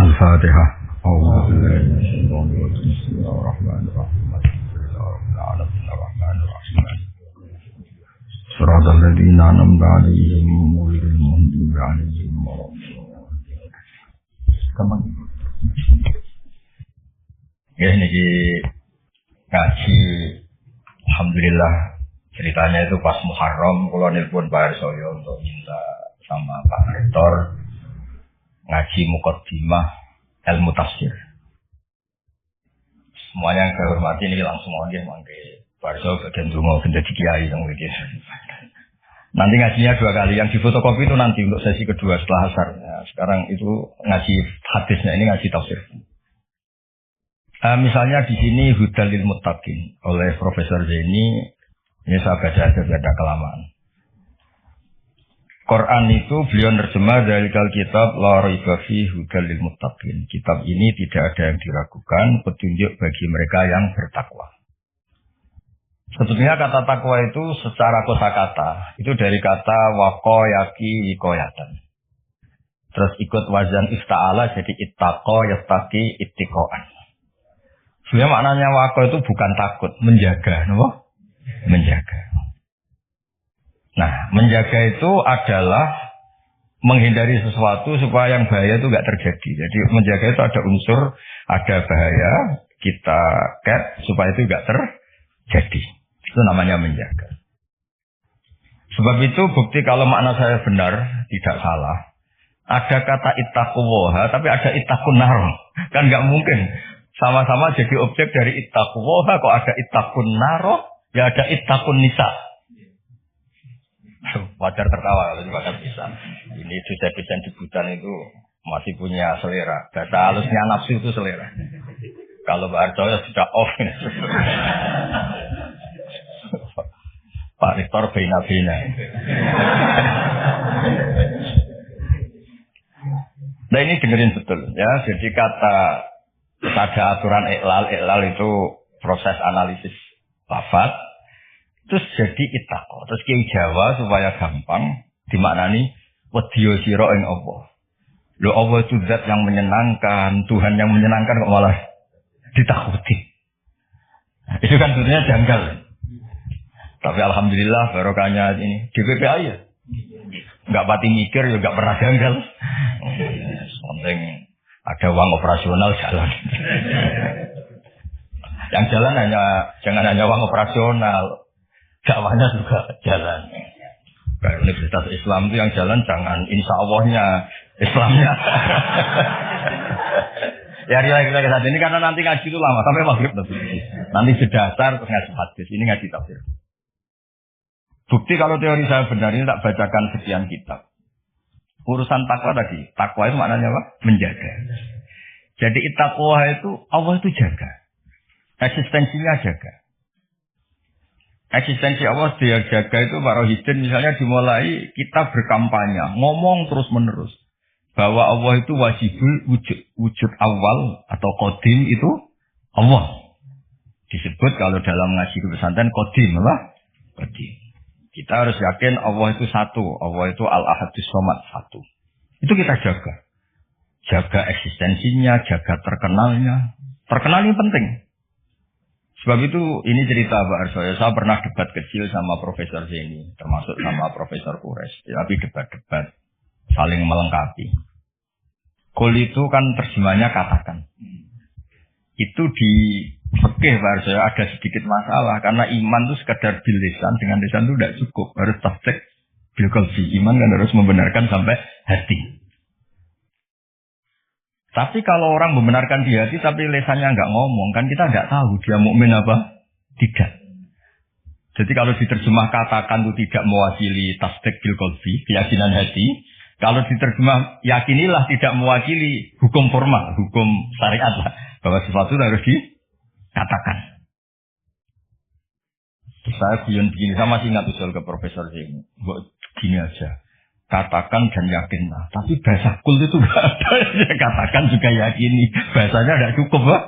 Al-Fatihah. A'udzu billahi minasyaitonir rajim. Bismillahirrahmanirrahim. Shiratal ladzina an'amta 'alaihim ghairil maghdubi 'alaihim waladdallin. Ya niki ngaji alhamdulillah ceritanya itu pas Muharram kula nelpon Pak Arsoyo untuk minta sama Pak Rektor ngaji muqaddimah ilmu tafsir. Semuanya yang saya hormati ini langsung aja mangke Pak Arsoyo bagian donga ben dadi kiai yang iki. Nanti ngajinya 2 kali, yang di fotokopi itu nanti untuk sesi kedua setelah asar. Nah, sekarang itu ngaji hadisnya, ini ngaji tafsir. Misalnya di sini Hudal lil Muttaqin oleh Profesor Zaini, ini saya baca aja biar ada kelamaan. Quran itu beliau nerjemah dari kitab La Raiba fi Hudal lil Muttaqin. Kitab ini tidak ada yang diragukan, petunjuk bagi mereka yang bertakwa. Sebetulnya kata takwa itu secara kosakata itu dari kata waqo yaki wikoyatan. Terus ikut wazan ifta'ala jadi ittaqo yastaqi ittiqoan. Sebenarnya maknanya waqo itu bukan takut, menjaga, no? Menjaga. Nah, menjaga itu adalah menghindari sesuatu supaya yang bahaya itu nggak terjadi. Jadi menjaga itu ada unsur, ada bahaya, kita cap supaya itu nggak terjadi. Itu namanya menjaga. Sebab itu bukti kalau makna saya benar, tidak salah. Ada kata ittaquwaha, tapi ada ittaqun nar. Kan nggak mungkin. Sama-sama jadi objek dari ittaquwaha, kok ada ittaqun nar, ya ada ittaqun nisa. Wajar tertawa kalau juga bisa. Ini dosen-dosen debutan itu masih punya selera. Bahasa halusnya nafsu itu selera. Kalau Pak Arjoyo sudah off. Pak Rektor bina-bina. Nah ini dengerin betul ya. Jadi kata ada aturan iqlal itu proses analisis lafaz. Terus jadi ittaqo. Terus Kiai Jawa supaya gampang dimaknani wedya sira ing Allah. Lho Allah itu zat yang menyenangkan, Tuhan yang menyenangkan kok malah ditakuti. Itu kan sebenarnya janggal. Tapi alhamdulillah barokahnya ini DPPA ya. Enggak pati mikir ya enggak pernah janggal. Penting ada uang operasional jalan. Yang jalan jangan hanya uang operasional. Dakwahnya juga jalan. Kalau Universitas Islam itu yang jalan jangan insya Allahnya Islamnya. Ya kita saat ini karena nanti ngaji itu lama sampai maghrib nanti. Nanti sedasar terus ngaji hadis, ini ngaji tafsir. Bukti kalau teori saya benar ini tak bacakan sekian kitab. Urusan takwa tadi, takwa itu maknanya apa? Menjaga. Jadi takwa itu Allah itu jaga. Eksistensinya jaga. Eksistensi Allah dia jaga itu Pak Rohidin misalnya dimulai kita berkampanye, ngomong terus menerus bahwa Allah itu wajibul wujud awal atau qadim itu Allah. Disebut kalau dalam ngaji pesantren qadim apa? Qadim. Kita harus yakin Allah itu satu, Allah itu Al-Ahadus Somad satu. Itu kita jaga. Jaga eksistensinya, jaga terkenalnya. Terkenal ini penting. Sebab itu ini cerita Pak Arsoyo, saya pernah debat kecil sama Profesor Zaini, termasuk sama Profesor Kures. Tapi debat-debat saling melengkapi. Qul itu kan terjemahnya katakan. Itu di fikih Pak Arsoyo ada sedikit masalah karena iman itu sekedar bil lisan, dengan lisan itu tidak cukup, harus tasdik bil qalbi. Iman kan harus membenarkan sampai hati. Tapi kalau orang membenarkan di hati tapi lisannya nggak ngomong, kan kita nggak tahu dia mukmin apa tidak. Jadi kalau diterjemah katakan itu tidak mewakili tasdik bil qalbi, keyakinan hati. Kalau diterjemah yakinilah tidak mewakili hukum formal, hukum syariat lah, bahwa sesuatu harus dikatakan. Saya guyon begini, saya masih ingat usul ke Profesor ini, buat gini aja. Katakan dan yakinlah. Tapi bahasa kul itu enggak ada. Katakan juga yakini. Bahasanya tidak cukup, Pak.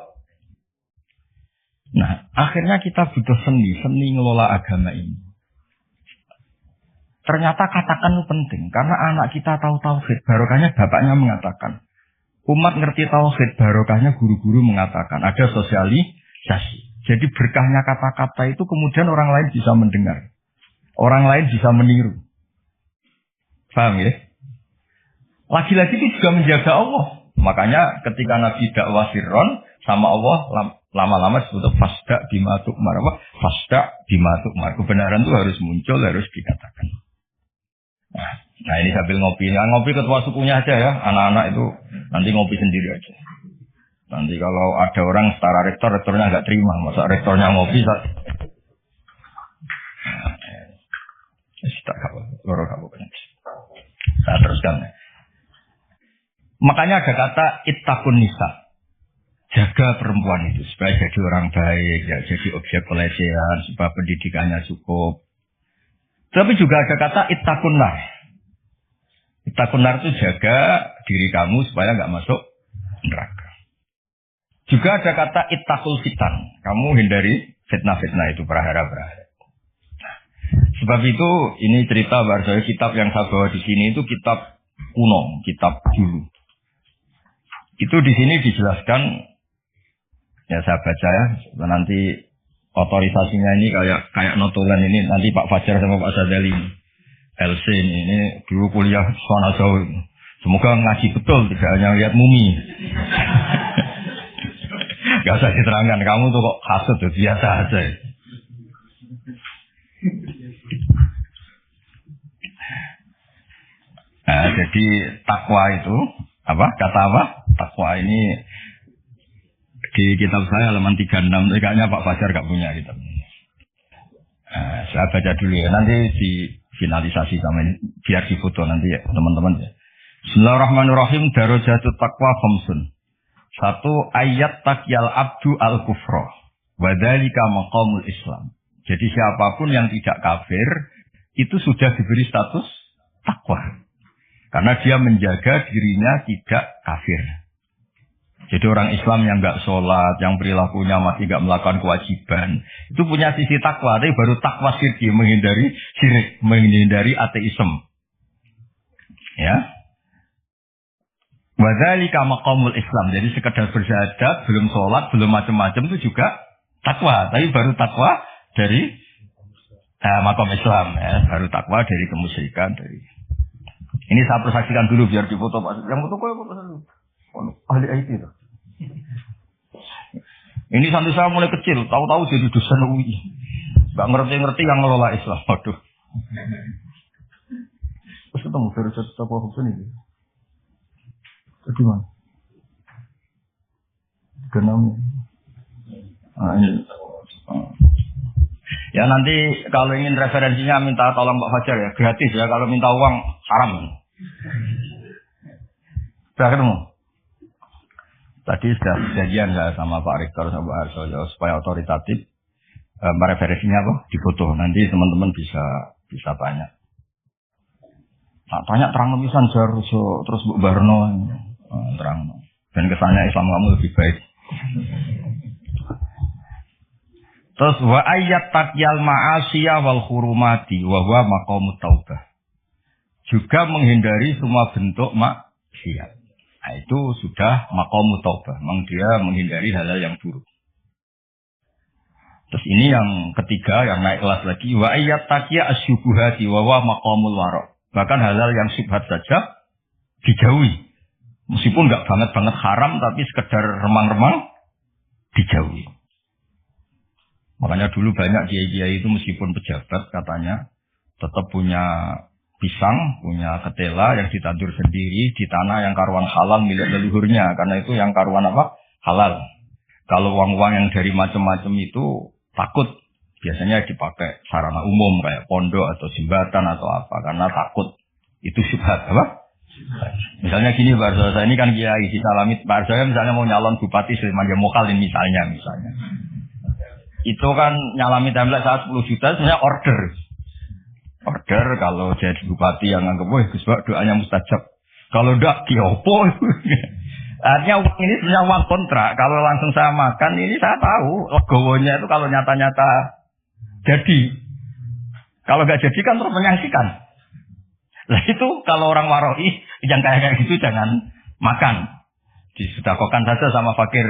Nah, akhirnya kita butuh seni ngelola agama ini. Ternyata katakan itu penting. Karena anak kita tahu tauhid. Barokahnya bapaknya mengatakan, Umat ngerti tauhid, barokahnya guru-guru mengatakan ada sosialisasi. Jadi berkahnya kata-kata itu kemudian orang lain bisa mendengar. Orang lain bisa meniru. Paham ya? Lagi-lagi itu juga menjaga Allah. Makanya ketika Nabi dakwah sirron sama Allah lama-lama disebut fasda bima tu'mar. Fasda bima tu'mar. Kebenaran itu harus muncul, harus dikatakan. Nah ini sambil ngopi. Nah, ngopi ketua sukunya aja ya. Anak-anak itu nanti ngopi sendiri aja. Nanti kalau ada orang setara rektor, rektornya nggak terima. Masa rektornya ngopi, saya teruskan. Makanya ada kata ittaqun nisa. Jaga perempuan itu supaya jadi orang baik, ya jadi objek pelecehan, supaya pendidikannya cukup. Tapi juga ada kata ittaqun nar. Ittaqun nar itu jaga diri kamu supaya nggak masuk neraka. Juga ada kata ittaqul fitan. Kamu hindari fitnah-fitnah itu, prahara-prahara. Sebab itu ini cerita bahasa kitab yang saya bawa di sini itu kitab kuno, kitab dulu. Itu di sini dijelaskan, ya saya baca ya, nanti otorisasinya ini kayak notulen ini, nanti Pak Fajar sama Pak Sadali LC ini dulu kuliah sana jauh. Semoga ngaji betul, tidak hanya lihat mumi. Gak usah diterangkan, kamu tuh kok hasut tuh, biasa aja. Nah, jadi takwa itu apa? Kata apa? Takwa ini di kitab saya halaman 36, kayaknya Pak Fajar gak punya kitab ini. Nah, saya baca dulu ya, nanti di finalisasi sama ini, biar difoto nanti ya teman-teman ya. Bismillahirrahmanirrahim. Darajatut taqwa khamsun. Satu, ayat takyal abdu al-kufra. Wadhalika maqamul Islam. Jadi siapapun yang tidak kafir, itu sudah diberi status takwa. Karena dia menjaga dirinya tidak kafir. Jadi orang Islam yang nggak sholat, yang perilakunya masih nggak melakukan kewajiban, itu punya sisi takwa. Tapi baru takwa syirki, menghindari syirik, menghindari ateisme. Ya. Wadzalika maqamul Islam. Jadi sekedar bersyahadat, belum sholat, belum macam-macam itu juga takwa. Tapi baru takwa dari maqam Islam. Ya. Baru takwa dari kemusyrikan. Ini saya persaksikan dulu biar difoto Pak. Yang foto kok dulu. Ahli IT itu. Ini sampai saya mulai kecil, tahu-tahu jadi dosen UI. Gak ngerti-ngerti yang ngelola Islam. Waduh. Terus ketemu dari cerita Pak Hussein ini. Gimana? Kenapa? Ini. Ya nanti kalau ingin referensinya minta tolong Pak Fajar ya, gratis ya. Kalau minta uang haram. Sudah ketemu? Tadi sudah kejadian saya sama Pak Rektor sama Pak Arso supaya otoritatif. Referensinya apa? Di foto. Nanti teman-teman bisa tanya. Nah, tanya terang lebihan terus Bu Barno. Terang. Dan kesannya Islam kamu lebih baik. Terus wa ayat takyal ma'asiyah wal hurumati wa huwa maqamut taubah. Juga menghindari semua bentuk maksiat. Nah, itu sudah maqamut taubah. Memang dia menghindari hal-hal yang buruk. Terus ini yang ketiga yang naik kelas lagi wa ayat takyya asyubuhati wa huwa maqamul wara'. Bahkan hal-hal yang syubhat saja dijauhi. Meskipun nggak banget haram, tapi sekedar remang-remang dijauhi. Makanya dulu banyak kiai-kiai itu meskipun pejabat katanya tetap punya pisang, punya ketela yang ditandur sendiri di tanah yang karuan halal milik leluhurnya. Karena itu yang karuan apa? Halal. Kalau uang-uang yang dari macam-macam itu takut. Biasanya dipakai sarana umum kayak pondok atau jembatan atau apa. Karena takut. Itu syubhat apa? Misalnya gini Pak Arso, saya ini kan kiai di Salamit. Pak Arso misalnya mau nyalon Bupati Sleman Mokhalin misalnya. Itu kan nyalami template saat 10 juta sebenarnya order kalau jadi bupati yang anggap wah Gus Pak doanya mustajab. Kalau ndak diopo. Artinya uang ini sebenarnya uang kontrak. Kalau langsung saya makan ini saya tahu legowonya itu kalau nyata-nyata jadi. Kalau nggak jadi kan terus menyaksikan. Nah itu kalau orang waro'i yang kayak gitu jangan makan. Disedekahkan saja sama fakir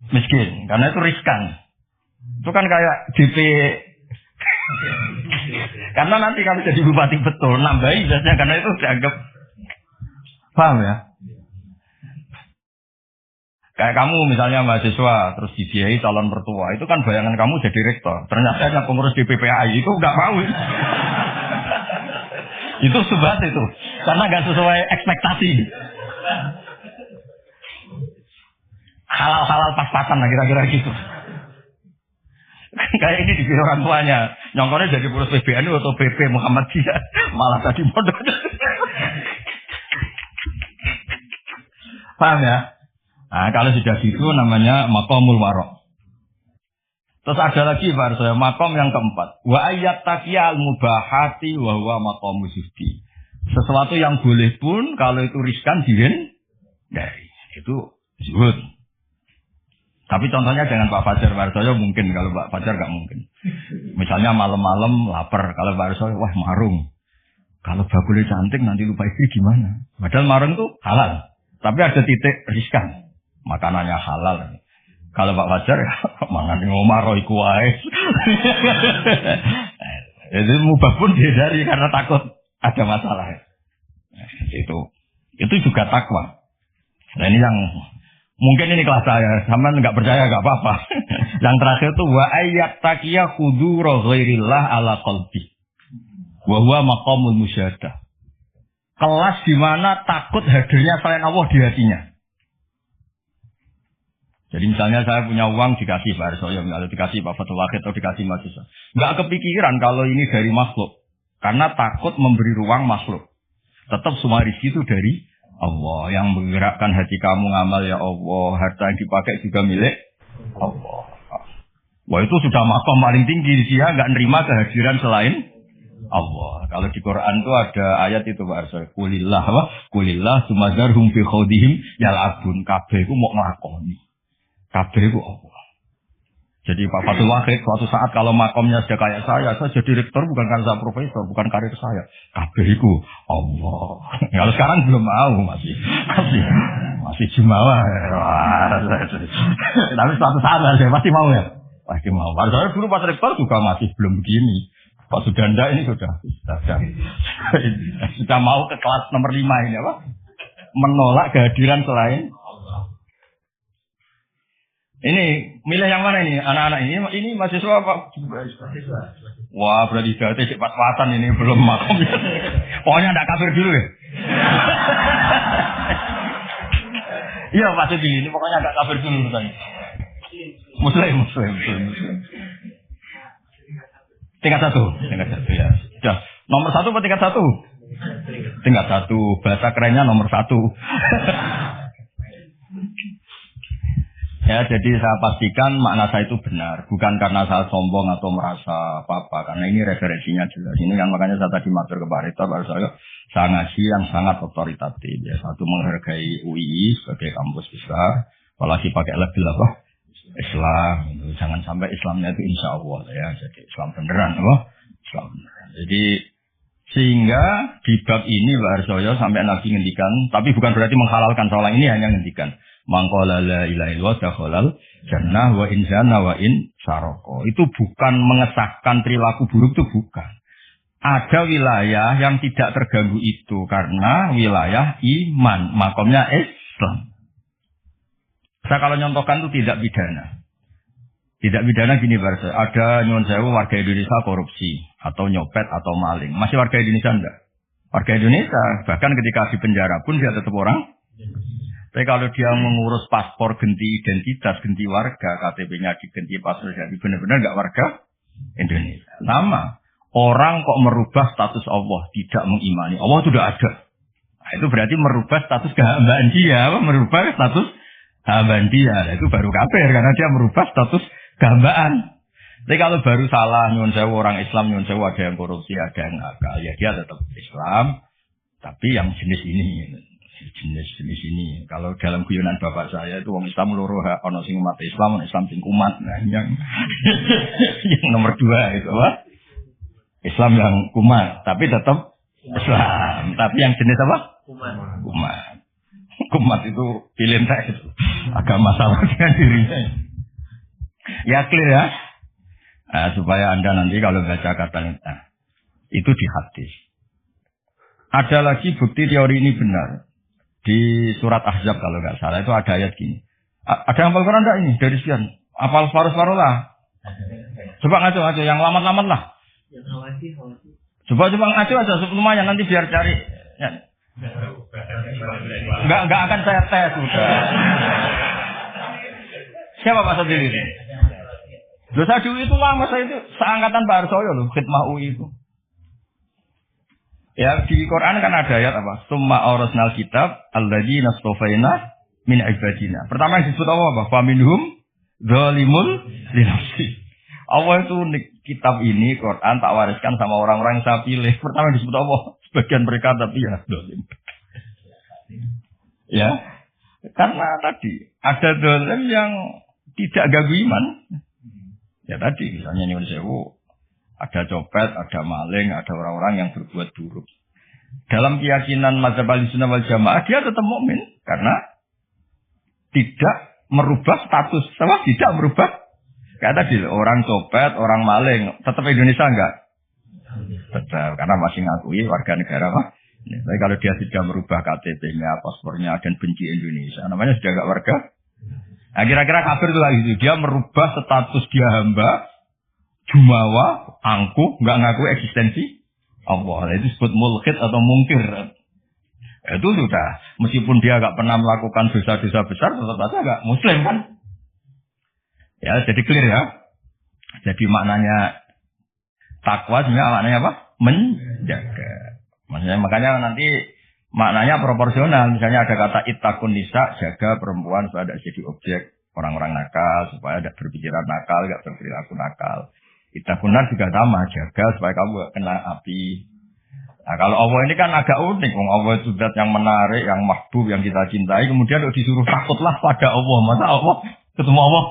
miskin, karena itu riskan. Itu kan kayak DP. Karena nanti kalau jadi bupati betul, nambahin biasanya karena itu dianggap. Paham ya? Kayak kamu misalnya mahasiswa, terus dibiayai calon mertua, itu kan bayangan kamu jadi rektor. Ternyata yang pengurus DPPAI itu nggak mau. Itu subhat itu, karena nggak sesuai ekspektasi. Halal-halal pas-pasan lah kira-kira gitu. Kayak ini di orang tuanya, nyongkornya jadi pengurus PBNU atau PP Muhammadiyah, malah tadi bodoh. Paham ya? Nah, kalau sudah gitu namanya maqamul warok. Terus ada lagi Pak saya makom yang keempat. Wa ayat taqiyal mubahati wa huwa maqamu zuhdi. Sesuatu yang boleh pun kalau itu riskan dihindari. Itu zuhud. Tapi contohnya dengan Pak Fajar Warsoyo mungkin, kalau Pak Fajar nggak mungkin. Misalnya malam-malam lapar, kalau Pak Warsoyo wah marung. Kalau bakulnya cantik nanti lupa istri gimana? Padahal marung itu halal. Tapi ada titik riskan. Makanannya halal. Kalau Pak Fajar ya mangan ngomaro iku wae. Itu mubah pun dihindari karena takut ada masalah. Itu juga takwa. Nah ini yang mungkin ini kelas saya, sama nggak percaya nggak apa-apa. Yang terakhir itu wa ayat taqiya hudura ghairillah ala qalbi. Wa huwa maqamul musyahadah. Kelas di mana takut hadirnya selain Allah di hatinya. Jadi misalnya saya punya uang dikasih Pak Arsoyo, kalau dikasih Pak Fatul Wahid atau dikasih mahasiswa. Nggak kepikiran kalau ini dari makhluk. Karena takut memberi ruang makhluk. Tetap semua rezeki itu dari Allah. Yang menggerakkan hati kamu ngamal ya Allah. Harta yang dipakai juga milik Allah. Wah itu sudah makom paling tinggi. Dia nggak nerima kehadiran selain Allah. Kalau di Quran itu ada ayat itu Pak Arsoyo. Kulillah wa kulillah sumazarhum fi khawdihim yal'abun. Kabeh itu mau ngelakoni. Kabeh itu Allah. Jadi Pak Fatul Wahid suatu saat kalau makomnya sudah kayak saya jadi rektor bukan karena saya profesor, bukan karir saya. Kabeh itu Allah. Kalau sekarang belum mau masih jumawa. Tapi suatu saat saya pasti mau ya. Pasti mau. Saya dulu pas rektor juga masih belum begini. Pak Sudanda ini sudah mau ke kelas nomor 5 ini apa? Menolak kehadiran selain ini milih yang mana ini anak-anak ini mahasiswa apa? Wah berarti berarti pas-pasan ini belum makom. Pokoknya tidak kafir dulu ya. Iya pasti ini pokoknya tidak kafir dulu tadi. Muslim. Tingkat satu ya. Sudah nomor 1 atau tingkat 1? Tingkat 1. Bahasa kerennya nomor 1. Ya, jadi saya pastikan makna saya itu benar, bukan karena saya sombong atau merasa apa-apa, karena ini referensinya jelas. Ini kan makanya saya tadi matur ke Pak Rektor, saya ngasih yang sangat otoritatif. Ya, satu menghargai UII sebagai kampus besar, apalagi pakai label apa? Islam. Jangan sampai Islamnya itu insya Allah ya, jadi Islam beneran, apa? Islam beneran. Jadi sehingga di bab ini Pak Arsoyo sampai Nabi ngendikan, tapi bukan berarti menghalalkan, soal ini hanya ngendikan. Mangkola la ilaha illallah dakhalal jannah wa in zana wa in saroko. Itu bukan mengesahkan perilaku buruk, itu bukan. Ada wilayah yang tidak terganggu itu karena wilayah iman, makomnya Islam. Saya kalau nyontohkan itu tidak pidana. Tidak pidana gini Barca, ada nyuwun sewu warga Indonesia korupsi atau nyopet atau maling. Masih warga Indonesia enggak? Warga Indonesia, bahkan ketika di penjara pun dia tetap orang. Tapi kalau dia mengurus paspor, ganti identitas, ganti warga, KTP-nya diganti paspor, jadi benar-benar enggak warga Indonesia. Sama, orang kok merubah status Allah, tidak mengimani. Allah sudah ada. Nah, itu berarti merubah status kehambaan dia, merubah status hambaan dia. Nah, itu baru kafir, karena dia merubah status kehambaan. Tapi kalau baru salah, nyuwun sewu orang Islam, nyuwun sewu ada yang korupsi, ada yang nakal, ya dia tetap Islam, tapi yang jenis ini. Jenis ini. Kalau dalam guyonan bapak saya itu orang Islam loro ono sing umat Islam, ono Islam sing kumat. Nah, yang nomor 2 itu apa? Islam yang kumat, tapi tetap Islam. Tapi yang jenis apa? Kumat. Kumat itu pilih tak itu. agak masalah dengan dirinya. Ya clear ya. Nah, supaya Anda nanti kalau baca kata itu di hadis. Ada lagi bukti teori ini benar. Di surat Ahzab kalau nggak salah itu ada ayat gini. Ada yang hafal Quran enggak ini dari sekian? Hafal separuh-separuh lah. Coba ngaco yang lamat-lamat lah. Coba ngaco aja lumayan nanti biar cari. Ya. Enggak akan saya tes sudah. Siapa Pak Sadili ini? Loh saya dulu itu lama saya itu seangkatan Pak Arsoyo loh, khidmah UI itu. Ya di Quran kan ada ayat apa? Summa awrasnal kitab alladzina astafaina min ibadina. Pertama yang disebut apa? Faminhum zalimul linafsi. Allah itu kitab ini Quran tak wariskan sama orang-orang yang saya pilih. Pertama yang disebut Allah sebagian mereka tapi ya zalim. Ya. Karena tadi ada zalim yang tidak ganggu iman. Ya tadi misalnya nyuwun sewu, ada copet, ada maling, ada orang-orang yang berbuat buruk. Dalam keyakinan mazhab Ahlussunnah wal Jamaah dia tetap mukmin karena tidak merubah status, sama tidak merubah. Kayak tadi orang copet, orang maling, tetap Indonesia enggak? Tetap karena masih ngakui warga negara apa? Tapi kalau dia tidak merubah KTP-nya, paspornya dan benci Indonesia, namanya sudah enggak warga. Nah, kira-kira kafir itu lagi itu. Dia merubah status dia hamba, jumawa, angkuh, nggak ngaku eksistensi Allah. Itu disebut mulhid atau mungkir. Itu sudah. Meskipun dia nggak pernah melakukan dosa-dosa besar, tetap saja nggak muslim kan? Ya, jadi clear ya. Jadi maknanya takwa sebenarnya maknanya apa? Menjaga. Maksudnya makanya nanti maknanya proporsional. Misalnya ada kata ittaqun nisa, jaga perempuan supaya tidak jadi objek orang-orang nakal, supaya tidak berpikiran nakal, tidak berperilaku nakal. Ittaqun nar juga sama, jaga supaya kamu tidak kena api. Nah kalau Allah ini kan agak unik. Allah itu zat yang menarik, yang mahbub, yang kita cintai. Kemudian disuruh takutlah pada Allah. Masa Allah ketemu Allah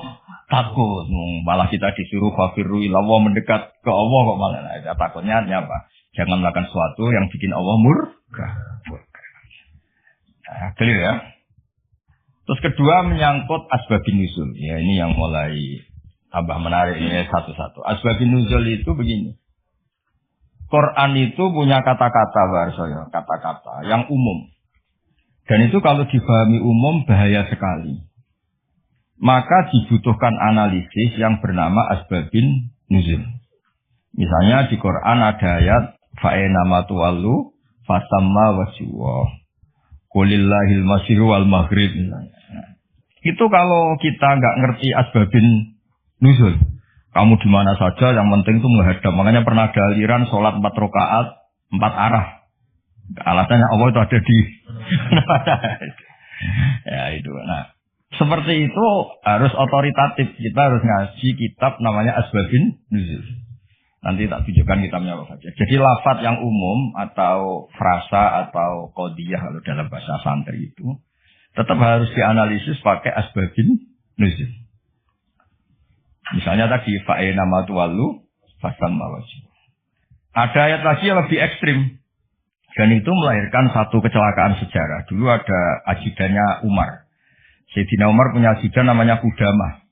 takut. Malah kita disuruh fafirru ilallah, mendekat ke Allah kok malah. Nah, takutnya apa? Jangan melakukan sesuatu yang bikin Allah murka. Nah, clear ya. Terus kedua menyangkut asbabun nuzul. Ya ini yang mulai tambah menarik ini satu-satu. Asbabun nuzul itu begini. Quran itu punya kata-kata bahasa kata-kata yang umum. Dan itu kalau dipahami umum bahaya sekali. Maka dibutuhkan analisis yang bernama asbabun nuzul. Misalnya di Quran ada ayat fa'ena matu'allu fasamma wajhuwa. Qulillahil masyriqu wal maghrib. Itu kalau kita nggak ngerti asbabin nuzul, kamu di mana saja yang penting itu menghadap. Makanya pernah ada aliran sholat 4 rakaat 4 arah. Alasannya Allah itu ada di ya itu. Nah, seperti itu harus otoritatif. Kita harus ngaji kitab namanya asbabin nuzul. Nanti tak tunjukkan kitabnya apa saja. Jadi lafaz yang umum atau frasa atau qodiyah kalau dalam bahasa santri itu tetap harus dianalisis pakai asbabin nuzul. Misalnya tadi fa'ina matu'allu fasamma wajhu. Ada ayat lagi yang lebih ekstrim. Dan itu melahirkan satu kecelakaan sejarah. Dulu ada ajudannya Umar. Sayyidina Umar punya ajudan namanya Qudamah.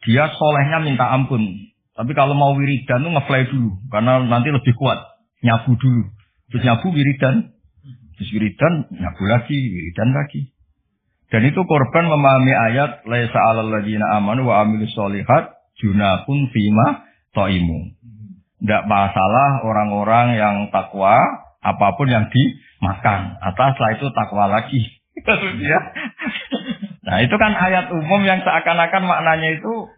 Dia solehnya minta ampun. Tapi kalau mau wiridan tuh ngefly dulu. Karena nanti lebih kuat. Nyabu dulu. Terus nyabu wiridan. Terus wiridan nyabu lagi. Wiridan lagi. Dan itu korban memahami ayat. Laisa alal ladzina amanu wa amilus sholihat. Junahun fima to'imu. Tidak masalah orang-orang yang takwa. Apapun yang dimakan. Atau setelah itu takwa lagi. Nah itu kan ayat umum yang seakan-akan maknanya itu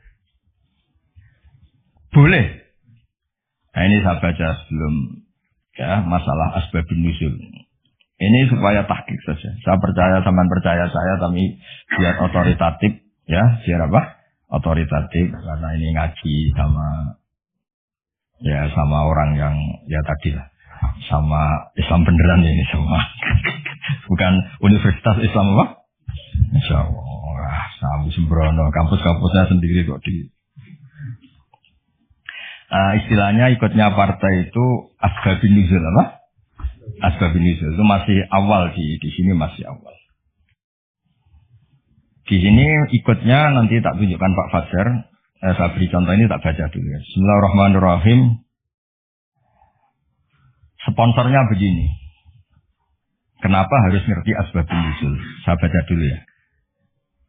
boleh. Nah ini saya baca sebelum ya masalah asbabun nuzul. Ini supaya tahqiq saja. Saya percaya teman percaya saya tapi biar otoritatif ya, biar apa? Otoritatif karena ini ngaji sama orang yang ya tadi lah. Sama Islam beneran ini semua. Bukan Universitas Islam apa? Insyaallah. Sama sembrono kampus-kampusnya sendiri kok di istilahnya ikutnya partai itu asbabun nuzul apa? Asbabun nuzul itu masih awal di sini masih awal. Di sini ikutnya nanti tak tunjukkan Pak Fajar. Saya beri contoh ini tak baca dulu ya. Bismillahirrahmanirrahim. Sponsornya begini. Kenapa harus ngerti asbabun nuzul? Saya baca dulu ya.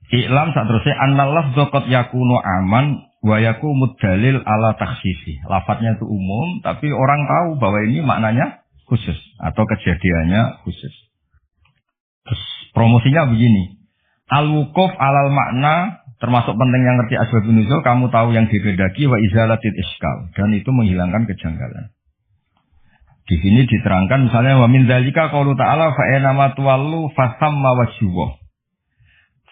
I'lam saat terusnya annal lafdhu qad yakunu aman wa yakumud dalil ala takhsisi. Lafadznya itu umum tapi orang tahu bahwa ini maknanya khusus atau kejadiannya khusus. Terus promosinya begini. Al-wuquf alal makna termasuk pentingnya ngerti asbabun nuzul, kamu tahu yang dikehendaki wa izalatil iskal dan itu menghilangkan kejanggalan. Di sini diterangkan misalnya wa min dzalika qaulu ta'ala fa inna ma tuwallu fasamma wajhuh.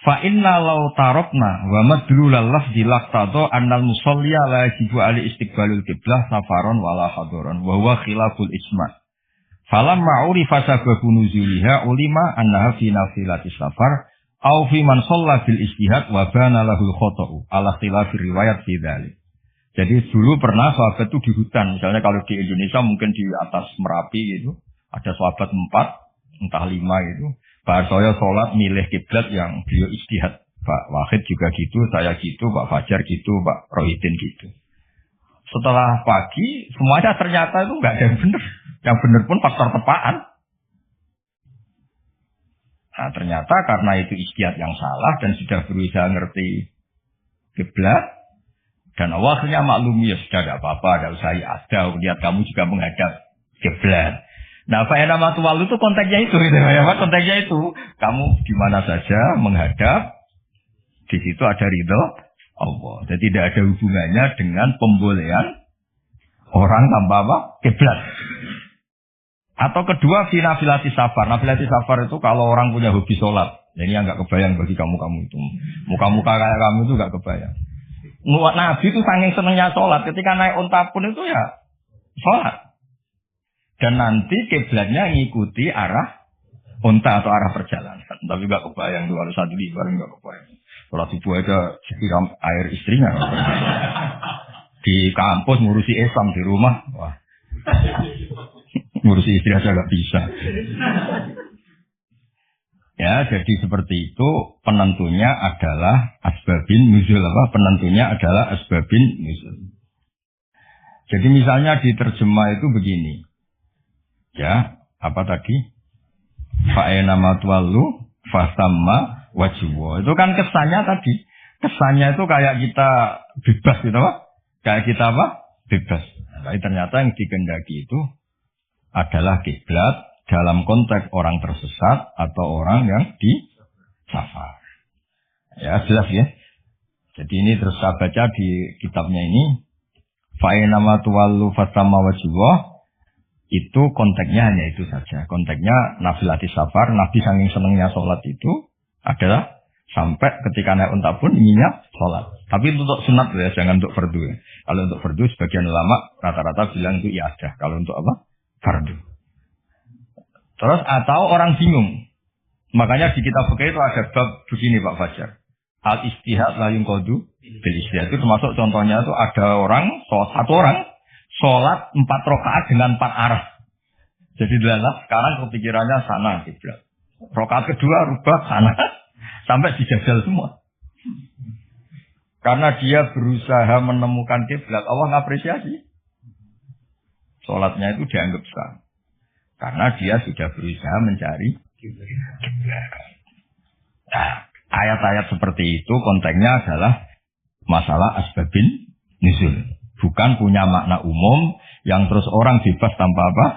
Fa inna law tarokna wa madlulal lafzi laqtado annal musalliya la yajibu ali istiqbalul qiblah safaron wala hadaron wa huwa khilaful ijma'. Falamma urifa sababu nuzuliha ulima annaha fi nafilatis safar au fi man shalla bil ijtihad wa bana lahul khata'u ala khilafir riwayat fi dzalik. Jadi dulu pernah sahabat itu di hutan, misalnya kalau di Indonesia mungkin di atas Merapi gitu, ada sahabat 4, entah 5 gitu. Pak Arsoyo sholat milih kiblat yang beliau ijtihad. Pak Wahid juga gitu, saya gitu, Pak Fajar gitu, Pak Rohidin gitu. Setelah pagi, semuanya ternyata itu nggak ada yang benar. Yang benar pun faktor tepaan. Nah ternyata karena itu ijtihad yang salah dan sudah berusaha ngerti kiblat. Dan Allah akhirnya maklumi, ya sudah tidak apa-apa, tidak usah ada, lihat kamu juga menghadap kiblat. Nah, fa'ina matuwal itu konteksnya itu, gitu ya, konteksnya itu, kamu di mana saja menghadap, di situ ada ridho Allah. Jadi tidak ada hubungannya dengan pembolehan orang tanpa apa? Kiblat. Atau kedua, fi nafilati safar. Nafilati safar itu kalau orang punya hobi sholat. Ini yang nggak kebayang bagi kamu-kamu itu. Muka-muka kayak kamu itu nggak kebayang. Nabi itu saking senangnya sholat, ketika naik unta pun itu ya sholat. Dan nanti kiblatnya ngikuti arah unta atau arah perjalanan. Tapi gak kebayang tuh kalau satu di bareng gak kebayang. Sholat subuh aja siram air istrinya. Di kampus ngurusi Islam di rumah, wah. Ngurusi istri aja gak bisa. Ya, jadi seperti itu penentunya adalah asbabin nuzul apa? Penentunya adalah asbabin nuzul. Jadi misalnya di terjemah itu begini. Ya, apa tadi? Fa'ena matwallu fasamma wajhu. Itu kan kesannya tadi. Kesannya itu kayak kita bebas gitu apa? Kayak kita apa? Bebas. Tapi ternyata yang dikehendaki itu adalah kiblat. Dalam konteks orang tersesat atau orang yang di safar. Ya, jelas ya. Jadi ini terus saya baca di kitabnya ini. Fa'ina ma tuwallu fasamma wajhuh. Itu konteksnya hanya itu saja. Konteksnya nafilati safar. Nabi saking senangnya sholat itu adalah sampai ketika naik unta pun inginnya sholat. Tapi untuk sunat ya, jangan untuk fardu ya. Kalau untuk fardu sebagian ulama rata-rata bilang itu iadah. Kalau untuk apa? Fardu. Terus atau orang bingung. Makanya di kitab fikih itu ada bab begini Pak Fajar. Al-istihad la yunqadu bil istihad. Itu termasuk contohnya itu ada orang, satu orang sholat 4 rakaat dengan 4 arah. Jadi dalam sekarang kepikirannya sana kiblat. Rakaat kedua rubah sana sampai dijajal semua. Karena dia berusaha menemukan kiblat, Allah ngapresiasi. Sholatnya itu dianggap sah. Karena dia sudah berusaha mencari kiblat. Nah, ayat-ayat seperti itu konteksnya adalah masalah asbabin nuzul. Bukan punya makna umum yang terus orang bebas tanpa apa?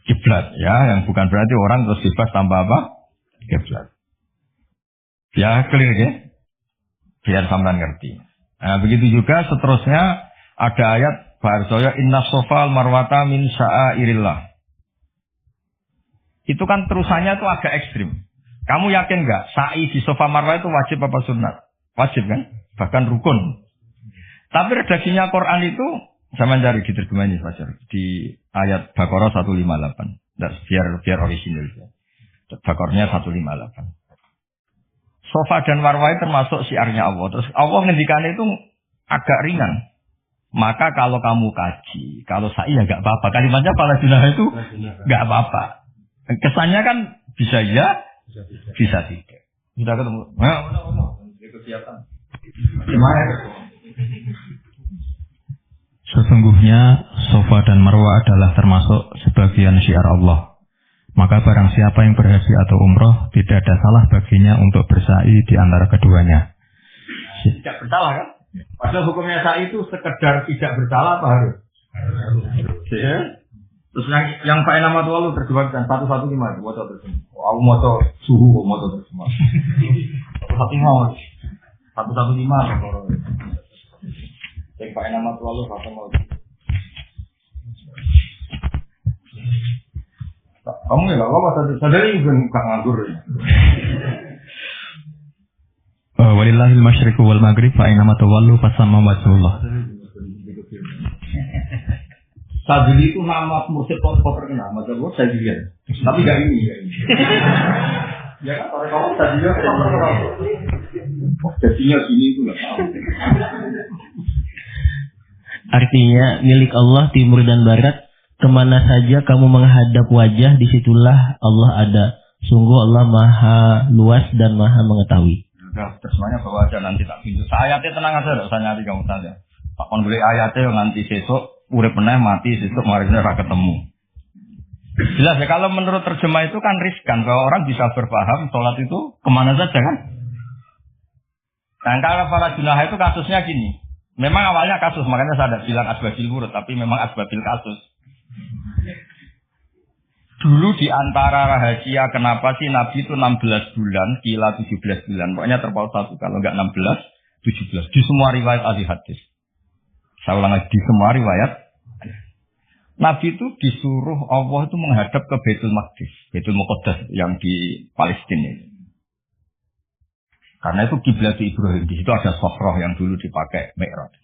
Kiblat. Ya, yang bukan berarti orang terus bebas tanpa apa? Kiblat. Ya, clear ya? Biar sampean ngerti. Nah, begitu juga seterusnya ada ayat Baharsoya inna sofal marwata min sya'airillah. Itu kan terusannya itu agak ekstrim. Kamu yakin nggak? Sa'i di sofa marwah itu wajib apa sunat? Wajib kan? Bahkan rukun. Tapi redaksinya Quran itu, saya mencari di terjemahan ini Fajar. Di ayat Baqarah 158. Biar orisinil. Baqarahnya 158. Sofa dan marwah itu termasuk syiarnya Allah. Terus Allah ngendikan itu agak ringan. Maka kalau kamu kaji, kalau sa'i ya nggak apa-apa. Kalimatnya pala junah itu nggak apa-apa. Kesannya kan bisa ya, bisa tidak. Sudah ketemu. Nah, kegiatan. Gimana? Sesungguhnya Safa dan Marwah adalah termasuk sebagian syiar Allah. Maka barang siapa yang berhaji atau umroh, tidak ada salah baginya untuk bersa'i di antara keduanya. Tidak bersalah kan? Padahal hukumnya sa'i itu sekedar tidak bersalah apa harus? Ya. Terus yang Pak Nama tua lu terjebak dan 115 itu motor terjemah. Aku motor suhu motor terjemah. 115. 115. Yang Pak Nama tua lu apa mau? Kamu ya nggak apa-apa, sadari juga nggak nganggur ya. Walillahil masyriqu wal maghrib fa aina ma tawallu fasamma wajhullah. Sadili itu nama mursyid kok terkenal, macam apa Sadili. Tapi nggak ini. Ya kan kalau kamu Sadili terkenal. Jadinya sini itu nggak tahu. Artinya milik Allah timur dan barat. Kemana saja kamu menghadap wajah, disitulah Allah ada. Sungguh Allah maha luas dan maha mengetahui. Udah, semuanya bawa aja nanti tak pintu. Ayatnya tenang aja, tidak usah nyari kamu saja. Tak kon beli ayatnya nanti sesuk, urip meneh mati sesuk marine ora ketemu. Jelas ya, kalau menurut terjemah itu kan riskan, bahwa orang bisa berpaham sholat itu kemana saja kan. Nah kalau para junah itu kasusnya gini. Memang awalnya kasus, makanya saya ada bilang asbabil wurud, tapi memang asbabil kasus. Dulu di antara rahasia kenapa sih Nabi itu 16 bulan, kila 17 bulan. Pokoknya terpaut satu, kalau enggak 16, 17. Di semua riwayat ahli hadis. Saya ulang lagi, di semua riwayat. Nabi itu disuruh Allah itu menghadap ke Baitul Maqdis. Baitul Muqaddas yang di Palestina ini. Karena itu kiblat Ibrahim. Di situ ada Sofroh yang dulu dipakai Mi'raj.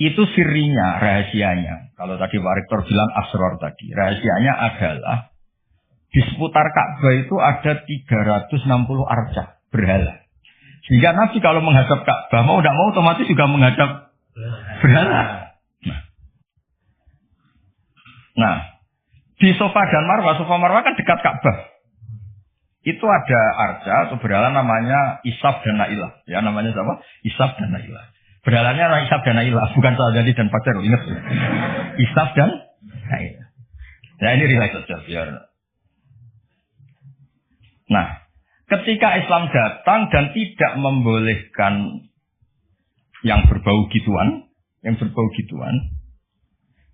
Itu sirinya, rahasianya. Kalau tadi Pak Rektor bilang asror tadi. Rahasianya adalah di seputar Ka'bah itu ada 360 arca berhala. Sehingga Nabi kalau menghadap Ka'bah, mau tidak mau otomatis juga menghadap berhala. Nah, di Safa dan Marwah kan dekat Ka'bah. Itu ada arca atau berhala namanya Isaf dan Na'ilah. Ya, namanya apa? Isaf dan Na'ilah. Berhalanya adalah Isaf dan Na'ilah, bukan Saladin dan Fajar, ingat ya. Isaf dan Na'ilah. Ya ini relate saja biar. Nah, ketika Islam datang dan tidak membolehkan yang berbau gituan,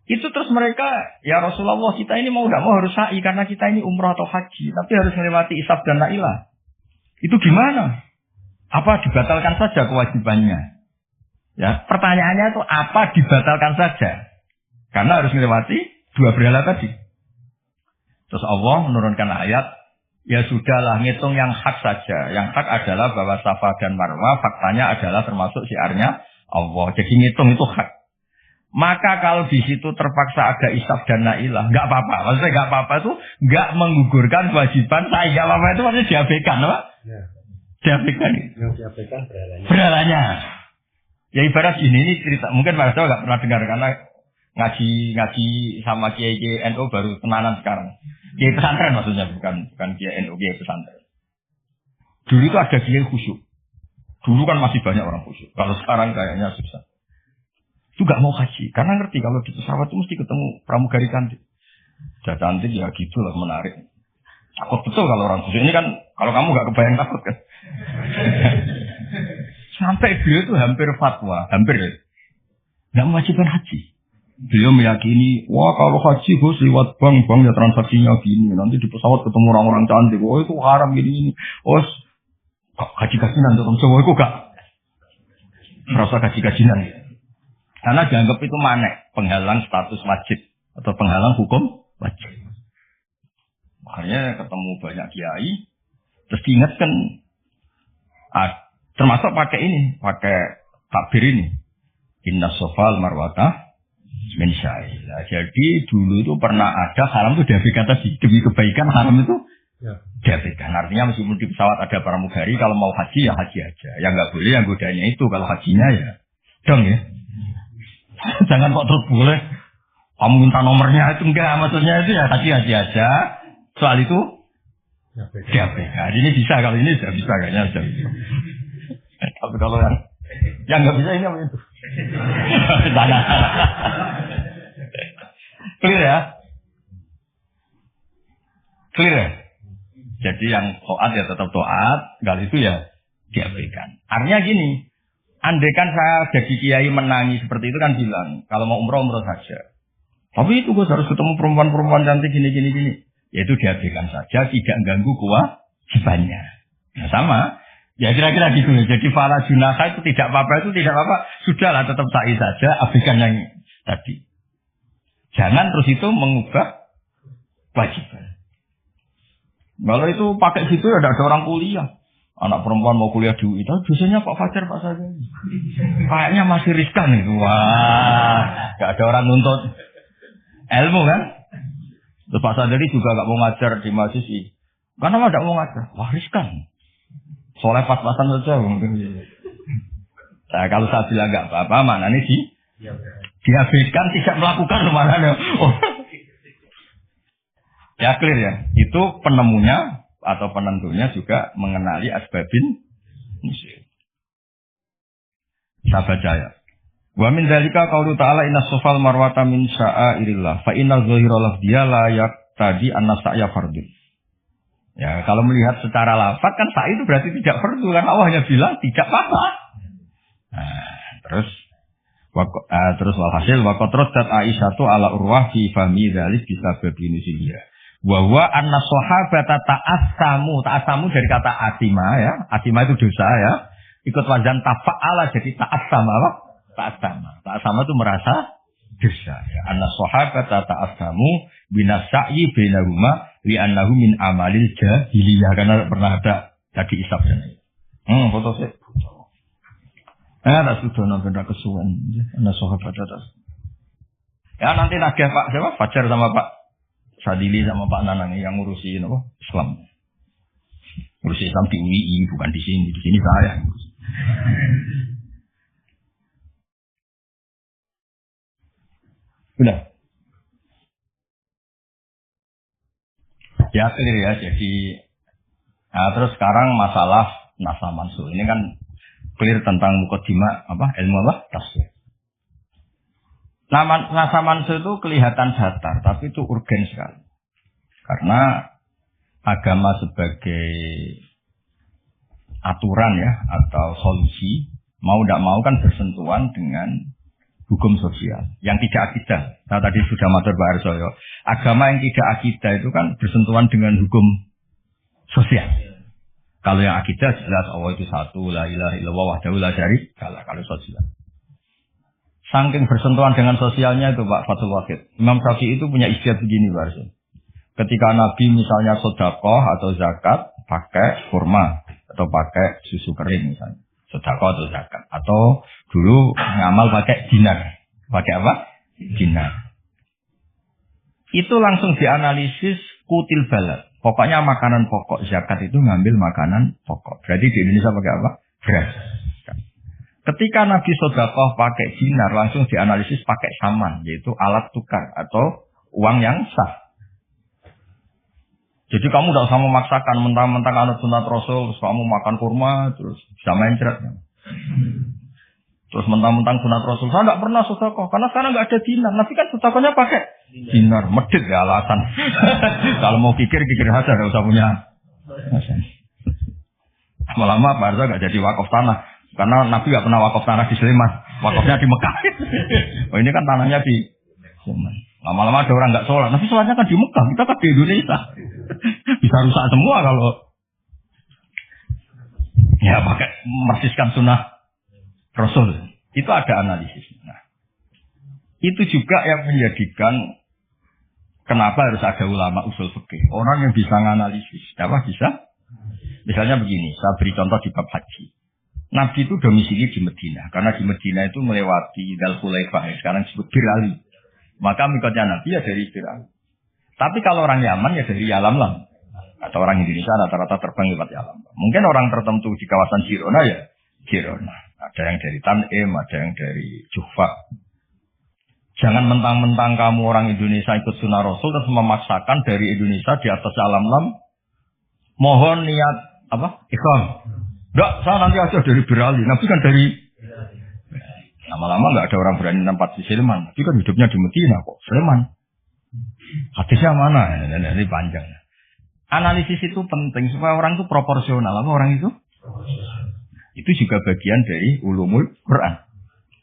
itu terus mereka, ya Rasulullah kita ini mau tidak mau harus sa'i karena kita ini umrah atau haji, tapi harus melewati Isaf dan Na'ilah. Itu gimana? Apa dibatalkan saja kewajibannya? Ya, pertanyaannya itu apa dibatalkan saja? Karena harus melewati dua berhala tadi. Terus Allah menurunkan ayat, ya sudahlah ngitung yang hak saja. Yang hak adalah bahwa Safa dan Marwah faktanya adalah termasuk syiarnya Allah. Jadi ngitung itu hak. Maka kalau di situ terpaksa ada Isaf dan Na'ilah, nggak apa-apa. Maksudnya nggak apa-apa itu nggak menggugurkan kewajiban saya. Nggak apa-apa itu maksudnya diabaikan, apa? Ya. Diabaikan. Yang diabaikan berhalanya. Ya ibarat ini cerita, mungkin Mas Jawa nggak pernah dengar karena ngaji sama Kiai NU baru tenanan sekarang. Kiai pesantren maksudnya, bukan Kiai NU, Kiai pesantren. Dulu itu ada Kiai khusyuk. Dulu kan masih banyak orang khusyuk. Kalau sekarang kayaknya susah. Itu nggak mau haji karena ngerti kalau di pesawat itu mesti ketemu pramugari cantik. Sudah cantik ya gitulah, menarik. Takut betul kalau orang khusyuk ini kan, kalau kamu nggak kebayang takut kan. Sampai beliau itu hampir fatwa, nggak mewajibkan haji. Beliau meyakini, wah kalau haji bos lewat bank ya transaksinya gini, nanti di pesawat ketemu orang-orang cantik, wah itu haram gini. Oh, haji-hajinan orang Jawa itu gak merasa haji-hajinan. Karena dianggap itu manek, penghalang status wajib atau penghalang hukum wajib. Makanya ketemu banyak kiai, terus diingatkan. Termasuk pakai takbir ini. Inna sofal marwata min sya'ir. Jadi dulu itu pernah ada haram itu diabaikan tadi. Demi kebaikan haram itu diabaikan. Artinya meskipun di pesawat ada pramugari, kalau mau haji ya haji aja. Yang nggak boleh yang godanya itu. Kalau hajinya ya dong ya. Jangan kok terus boleh. Kamu minta nomornya itu enggak. Maksudnya itu ya haji aja. Soal itu diabaikan. Ini bisa, kalau ini sudah bisa kayaknya sudah bisa. Tapi kalau yang nggak bisa ini apa itu? Sana. Clear ya? Clear ya? Jadi yang taat ya tetap taat, kalau itu ya diabaikan. Artinya gini, andaikan saya jadi kiai menangi seperti itu kan bilang, kalau mau umroh saja. Tapi itu gue harus ketemu perempuan-perempuan cantik gini. Ya itu diabaikan saja, tidak ganggu kewajibannya. Nah, sama, ya kira-kira gitu. Jadi fala junaha itu tidak apa-apa, sudahlah tetap sa'i saja, abaikan yang tadi. Jangan terus itu mengubah kewajiban. Kalau itu pakai situ ya ada orang kuliah. Anak perempuan mau kuliah di UI, biasanya Pak Fajar, Pak Saja. Kayaknya masih riskan itu. Wah, gak ada orang nuntut ilmu kan? Terus Pak Sadari juga gak mau ngajar di mahasiswi. Karena gak mau ngajar. Wah, riskan. Soalnya pas-pasan saja. Nah, kalau saya bilang gak apa-apa, mana nih sih? Diabaikan tidak melakukan kemana-mana. Oh. Ya clear ya. Itu penemunya atau penentunya juga mengenali asbabin nusyuk. Saya baca ya. Wa min dzalika qaulu ta'ala inna safal marwata min sya'airillah fa inna dzahira lafdhiya la yaqtadi anna sa'ya fardhu. Ya, kalau melihat secara lafaz kan sa'i itu berarti tidak fardhu kan Allah hanya bilang tidak apa-apa. Nah, terus walhasil wa qatrat Aisyah ala Urwah fi fahmi dzalik bisa berbinusiliyah. Wa huwa anna sahabata ta'assamu dari kata asima ya. Asima itu dosa ya. Ikut wazan tafa'ala jadi ta'assama apa? Ta'assama itu merasa dosa ya. Anna sahabata ta'assamu binasai bainahuma li annahu min amalil jahiliyah karena pernah ada tadi isabnya. Foto sih. Tak sudah nambah kesuwen. Anna sahabata ta'as. Ya nanti nagih Pak siapa? Fajar sama Pak Sadili sama Pak Nanang yang ngurusi apa? Islam. Ngurusi Islam di UI, bukan di sini. Di sini saya. Udah. Ya clear ya. Jadi terus sekarang masalah nasa mansul. Ini kan clear tentang mukadimah apa? Ilmu apa? Tafsir. Nasa mansuh itu kelihatan datar, tapi itu urgen sekali. Karena agama sebagai aturan ya, atau solusi, mau tidak mau kan bersentuhan dengan hukum sosial. Yang tidak akidah. Nah tadi sudah matur Pak Arsoyo. Agama yang tidak akidah itu kan bersentuhan dengan hukum sosial. Kalau yang akidah jelas Allah itu satu, la ilaha illallah wahdahu la syarika lah kalau sosial. Saking bersentuhan dengan sosialnya itu Pak Fathul Wahid. Imam Syafi'i itu punya istiadat begini Pak Arsul. Ketika Nabi misalnya sedekah atau zakat pakai kurma atau pakai susu kering misalnya. Sedekah atau zakat. Atau dulu ngamal pakai dinar. Pakai apa? Dinar. Itu langsung dianalisis kutil balad. Pokoknya makanan pokok. Zakat itu ngambil makanan pokok. Berarti di Indonesia pakai apa? Beras. Ketika Nabi sedekah pakai dinar, langsung dianalisis pakai saman, yaitu alat tukar atau uang yang sah. Jadi kamu tidak usah memaksakan mentang-mentang anut sunat Rasul, terus kamu makan kurma, terus bisa mencret. Terus mentang-mentang sunat Rasul, saya tidak pernah sedekah, karena sekarang nggak ada dinar. Nabi kan sedekahnya pakai dinar, medit ya alasan. Kalau mau kikir saja, nggak usah punya. Lama-lama Pak Arza nggak jadi wakaf tanah. Karena Nabi nggak pernah wakaf tanah di Sleman, wakafnya di Mekah. Oh ini kan tanahnya di Sleman. Lama-lama ada orang nggak sholat, tapi sholatnya kan di Mekah, kita kan di Indonesia. Bisa rusak semua kalau ya pakai mersiskan sunnah Rasul. Itu ada analisis. Nah, itu juga yang menjadikan kenapa harus ada ulama usul fikih. Orang yang bisa menganalisis, apa bisa? Misalnya begini, saya beri contoh di bab haji. Nabi itu domisili di Medina, karena di Medina itu melewati Dzul Khulaifah, sekarang disebut Bir Ali. Maka mikotnya Nabi ya dari Bir Ali. Tapi kalau orang Yaman ya dari Yalamlam. Atau orang Indonesia rata-rata terbang lewat Yalamlam. Mungkin orang tertentu di kawasan Girona ya Girona. Ada yang dari Tanim, ada yang dari Jufa. Jangan mentang-mentang kamu orang Indonesia ikut sunnah Rasul terus memaksakan dari Indonesia di atas Yalamlam mohon niat apa? Ikhram. Enggak, saya nanti aja dari beralih. Nabi kan dari lama-lama enggak ada orang berani tempat di Sleman. Nabi kan hidupnya di Medina kok. Sleman. Hadisnya mana? Ini panjang. Analisis itu penting supaya orang itu proporsional. Apa orang itu? Itu juga bagian dari ulumul Quran.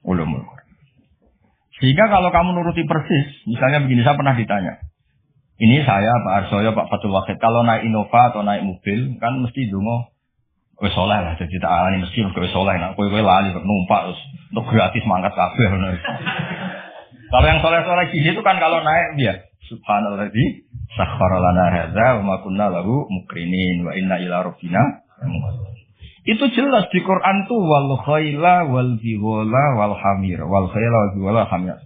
Ulumul Quran. Sehingga kalau kamu nuruti persis, misalnya begini, saya pernah ditanya. Ini saya, Pak Arsoyo, Pak Fatul Wahid, kalau naik Innova atau naik mobil, kan mesti dungo, kowe soleh lah, jadi tak alani mesti kowe soleh, nah kowe lali numpak terus untuk gratis mangkat kabeh. Kalau yang soleh-soleh gini itu kan kalau naik dia, subhanalladzi sakhkhara lana hadza wa ma kunna lahu muqrinin wa inna ila rabbina lamunqalibun. Itu jelas di Quran tuh wal khaila wal bighala wal hamir, wal khaila wal bighala wal hamir.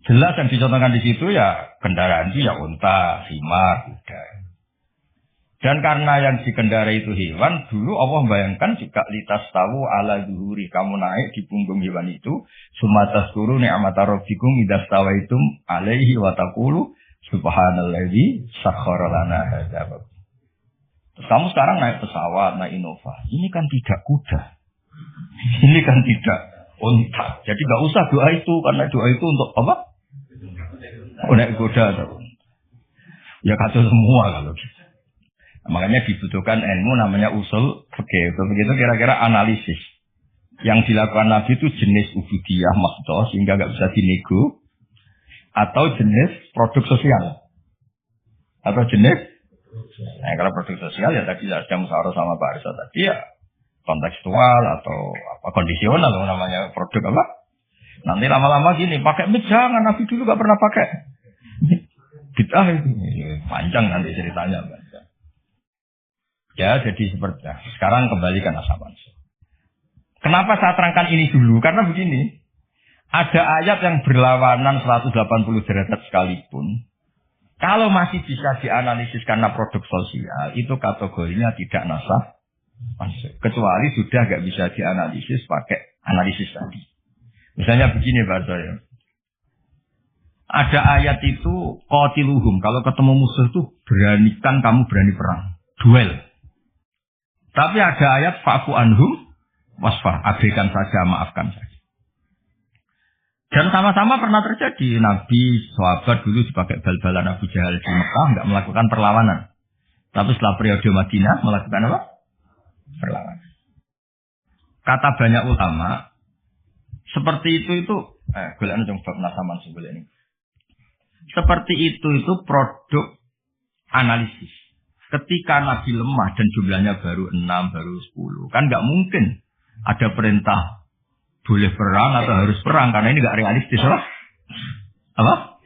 Jelas yang dicontohkan di situ ya kendaraan itu ya unta, himar, kuda. Dan karena yang dikendarai itu hewan, dulu Allah bayangkan juga litas tahu ala zuhuri, kamu naik di punggung hewan itu, sumatas turu ni'mata rabbikum idas tawaitum alaihi wa taqulu subhanalladzi sakhkhara lana hadza. Terus kamu sekarang naik pesawat, naik Innova, ini kan tidak kuda, ini kan tidak unta. Jadi nggak usah doa itu, karena doa itu untuk apa? Naik kuda atau ya kacau semua kalau gitu. Makanya dibutuhkan ilmu namanya usul fikih. Begitu kira-kira analisis. Yang dilakukan Nabi itu jenis ubudiyah mahdhah sehingga nggak bisa dinego, atau jenis produk sosial. Atau jenis kalau produk sosial ya tadi sudah musyawarah sama Pak Arisa tadi ya kontekstual atau apa kondisional namanya produk apa? Nanti lama-lama gini pakai mic jangan, Nabi dulu nggak pernah pakai. Bid'ah itu panjang nanti ceritanya. Ya, jadi seperti itu. Sekarang kembali ke nasab mansukh. Kenapa saya terangkan ini dulu? Karena begini. Ada ayat yang berlawanan 180 derajat sekalipun. Kalau masih bisa dianalisis karena produk sosial, itu kategorinya tidak nasab mansukh. Kecuali sudah nggak bisa dianalisis pakai analisis tadi. Misalnya begini Pak Arsoyo. Ada ayat itu qatiluhum. Kalau ketemu musuh itu beranikan kamu berani perang. Duel. Tapi ada ayat fa'fu anhum wasfah, abaikan saja, maafkan saja. Dan sama-sama pernah terjadi. Nabi, sahabat dulu dipakai bal-balan Abu Jahal di Mekah, enggak melakukan perlawanan. Tapi setelah periode Madinah melakukan apa? Perlawanan. Kata banyak ulama, seperti itu golek nang bab nasaman sebelum ini. Seperti itu produk analisis. Ketika Nabi lemah dan jumlahnya baru 6, baru 10. Kan nggak mungkin ada perintah boleh perang atau harus perang. Karena ini nggak realistis. Apa?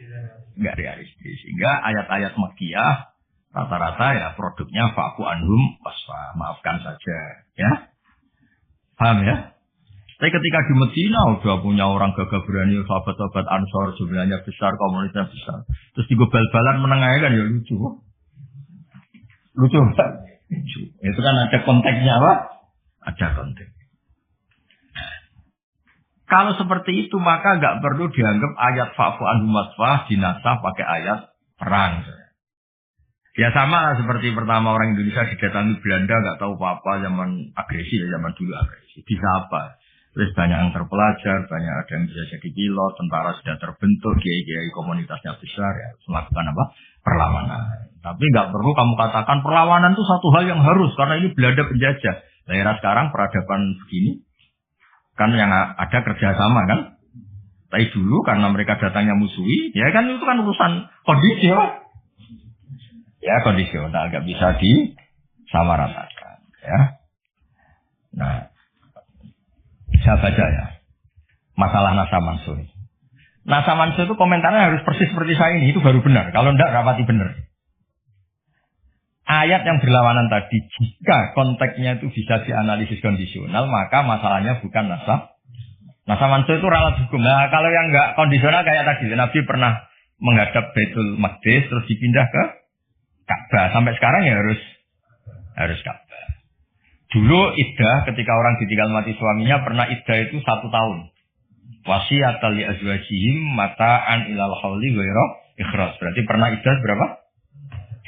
Nggak realistis. Sehingga ayat-ayat Makkiyah rata-rata ya produknya fa'fu anhum wasfa. Maafkan saja. Ya. Paham ya? Tapi ketika di Medina udah punya orang gagah berani, sahabat-sahabat Ansor jumlahnya besar, komunitasnya besar. Terus digobal-balan menengahnya kan ya lucu. Lucu enggak? Lucu. Itu kan ada konteksnya apa? Ada konteks. Kalau seperti itu maka nggak perlu dianggap ayat fa'fu anhum wasfah dinasah pakai ayat perang. Ya sama lah seperti pertama orang Indonesia didatangi Belanda nggak tahu apa-apa zaman agresi ya zaman dulu agresi. Bisa apa? Terus banyak yang terpelajar, banyak ada yang bisa jadi pilot, tentara sudah terbentuk, kiai-kiai komunitasnya besar ya melakukan apa? Perlawanan. Tapi nggak perlu kamu katakan perlawanan itu satu hal yang harus karena ini Belanda penjajah. Daerah sekarang peradaban begini kan yang ada kerjasama kan. Tapi dulu karena mereka datangnya musuhi, ya kan itu kan urusan kondisi ya kondisional nggak bisa disamaratakan ya. Nah, saya baca ya masalah nasab mansukh. Nasab mansukh itu komentarnya harus persis seperti saya ini, itu baru benar. Kalau enggak rapati benar. Ayat yang berlawanan tadi, jika konteksnya itu bisa dianalisis kondisional, maka masalahnya bukan nasab. Nasab mansukh itu ralat hukum. Nah, kalau yang enggak kondisional kayak tadi, Nabi pernah menghadap Baitul Maqdis terus dipindah ke Ka'bah. Sampai sekarang ya harus Ka'bah. Dulu iddah ketika orang ditinggal mati suaminya pernah iddah itu 1 tahun. Wasiyatal li azwajihim mata'an ilal hauli ghairu ikhraj. Berarti pernah iddah berapa?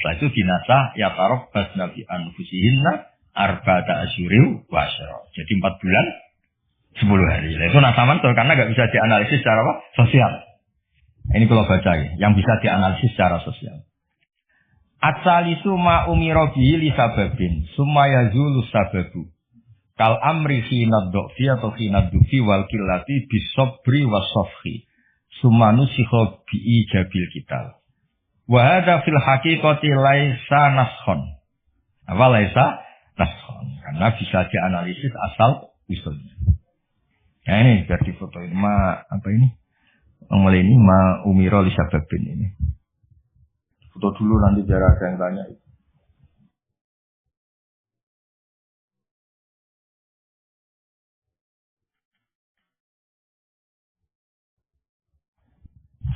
1 Setelah itu dinasah ya tarof bas nabi anfusihinna arba'ata asyuriu wa asyara. Jadi 4 bulan 10 hari. Nah, itu nasah mansuh karena nggak bisa dianalisis secara apa? Sosial. Nah, ini kalau baca ya, yang bisa dianalisis secara sosial. At-salisu ma umira bihi li sababin summa yazulu sababu. Kal amri khina dhfi atau khina dhufi wal qillati bisabri wasafhi. Summa nusikha bi ijabil kital. Wa hadza fil haqiqati laisa naskhon. Apa laisa naskhon? Karena bisa dianalisis asal usulnya. Nah ini biar difoto ini apa ini? Mulai ini ma umira li sababin ini. Foto dulu nanti biar ada yang tanya.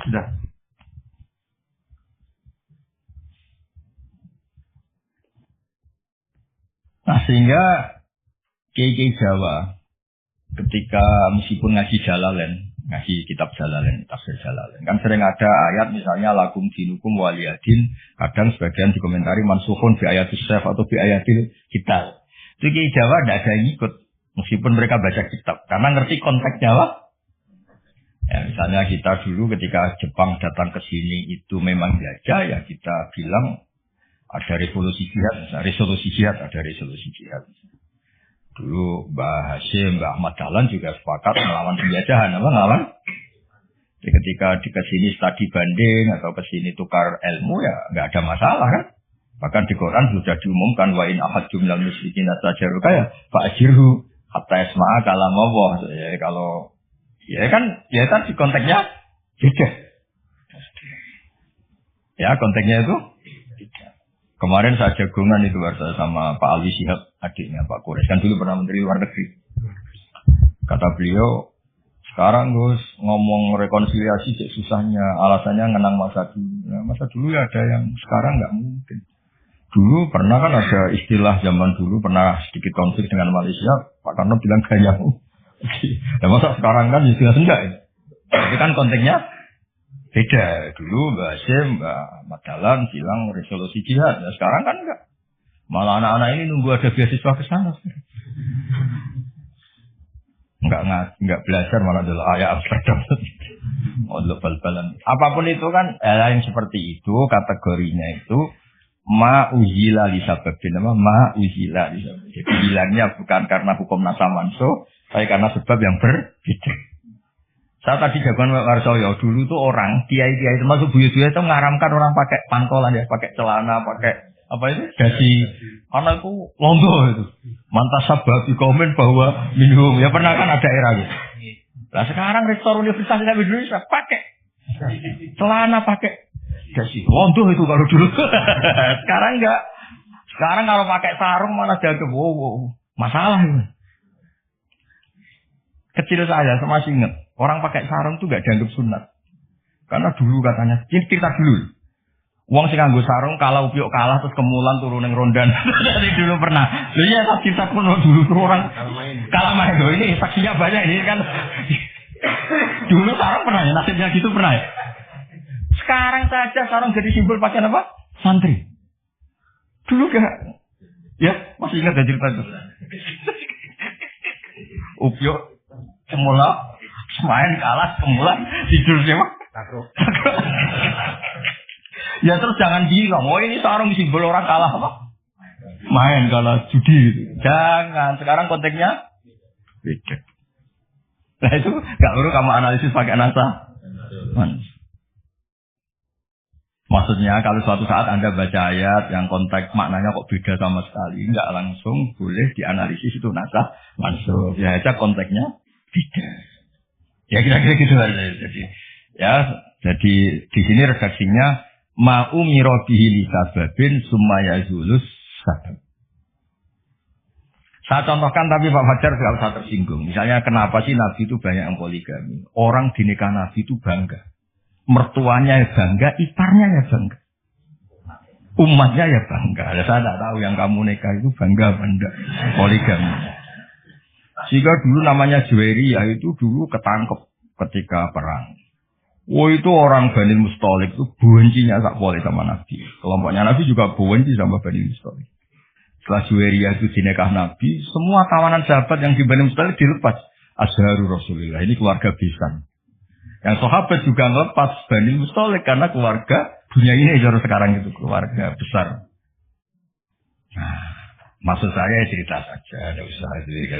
Sudah. Nah sehingga Kiai Jawa ketika meskipun ngaji Jalalain, ngaji kitab Jalalain, tafsir Jalalain, kan sering ada ayat misalnya lakum dinukum waliyadin, kadang sebagian dikomentari mansukhun bi ayatis syekh atau bi ayatil kitab. Itu Kiai Jawa tidak ada yang ikut meskipun mereka baca kitab karena ngerti konteks Jawa. Ya, misalnya kita dulu ketika Jepang datang ke sini itu memang jajah, ya kita bilang ada resolusi jihad, ada resolusi jihad. Dulu Mbah Hashim, Mbah Ahmad Dahlan juga sepakat melawan penjajahan, melawan. Jadi ketika di kesini studi banding atau kesini tukar ilmu ya nggak ada masalah kan. Bahkan di Quran sudah diumumkan wa in ahad jumlal musyrikin asajaruka ya fa'ajirhu hatta yasma'a kalam Allah. Ya kalau ya kan di konteksnya beda. Ya konteksnya itu beda. Kemarin saya jagungan itu sama Pak Ali Shihab, adiknya Pak Quraisy, kan dulu pernah menteri luar negeri. Kata beliau, sekarang Gus ngomong rekonsiliasi cek susahnya, alasannya ngenang masa dulu. Nah, masa dulu ya ada yang sekarang nggak mungkin. Dulu pernah kan ada istilah zaman dulu pernah sedikit konflik dengan Malaysia, Pak Karno bilang gayamu. Ya masa sekarang kan istilah enggak ya. Tapi kan konteksnya beda. Dulu Mbak Hashim, Mbak Madalan bilang resolusi jihad. Ya sekarang kan enggak. Malah anak-anak ini nunggu ada beasiswa ke sana. Enggak belajar malah adalah ayat Amsterdam. Allah bal-balan. Apapun itu kan yang seperti itu kategorinya itu ma'uzila li sababin, ma'uzila li sababin. Jadi hilangnya bukan karena hukum nasa mansuh, tapi karena sebab yang berbeda. Saya tadi jagoan Warsoyo dulu tuh orang kiai-kiai termasuk buya-buya itu ngaramkan orang pakai pantolan ya, pakai celana, pakai apa itu dasi, karena itu londo itu. Mantas sahabat komen bahwa minum ya pernah kan ada era gitu. Nah sekarang rektor Universitas Indonesia pakai celana, pakai dasi, londo itu kalau dulu. Sekarang enggak. Sekarang kalau pakai sarung mana jaga, wow, masalah itu. Kecil saya masih ingat. Orang pakai sarung itu gak dianggap sunat. Karena dulu katanya, cerita dulu. Wong sing nganggo sarung kalau piok kalah terus kemulan turun yang rondan. Dari dulu pernah. Loh iya tak cerita kuno dulu tuh orang kalah main. Loh ini saksinya banyak ini kan. Dulu sarung pernah ya, nasibnya gitu pernah ya. Sekarang saja sarung jadi simbol pakaian apa? Santri. Dulu gak. Ya, masih ingat ya cerita itu. Upiok semula main kalah kemulan tidur siapa? Ya terus jangan bilang, oh ini sarung simbol orang kalah apa? Main kalah judi. Jangan. Sekarang konteksnya beda. Nah itu nggak perlu kamu analisis pakai nasa. Maksudnya kalau suatu saat Anda baca ayat yang konteks maknanya kok beda sama sekali, nggak langsung boleh dianalisis itu nasa mansuh. Ya aja konteksnya beda. Ya kira-kira gitu aja. Jadi di sini redaksinya ma'umira bihi li sababin summa yazulus sabab. Saya contohkan tapi Pak Fajar tidak usah tersinggung. Misalnya kenapa sih Nabi itu banyak yang poligami? Orang di nikah Nabi itu bangga. Mertuanya ya bangga, iparnya ya bangga. Umatnya ya bangga. Saya tidak tahu yang kamu nikah itu bangga apa enggak poligami. Sehingga dulu namanya Juwairiyah itu dulu ketangkep ketika perang. Oh itu orang Bani Mustalik itu bencinya tak boleh sama Nabi. Kelompoknya Nabi juga benci sama Bani Mustalik. Setelah Juwairiyah itu dinekah Nabi, semua tawanan sahabat yang di Bani Mustalik dilepas. Azharu Rasulullah, ini keluarga besan. Yang sahabat juga ngelepas Bani Mustalik karena keluarga dunia ini jauh sekarang itu keluarga besar. Nah, maksud saya cerita saja, tidak usah cerita.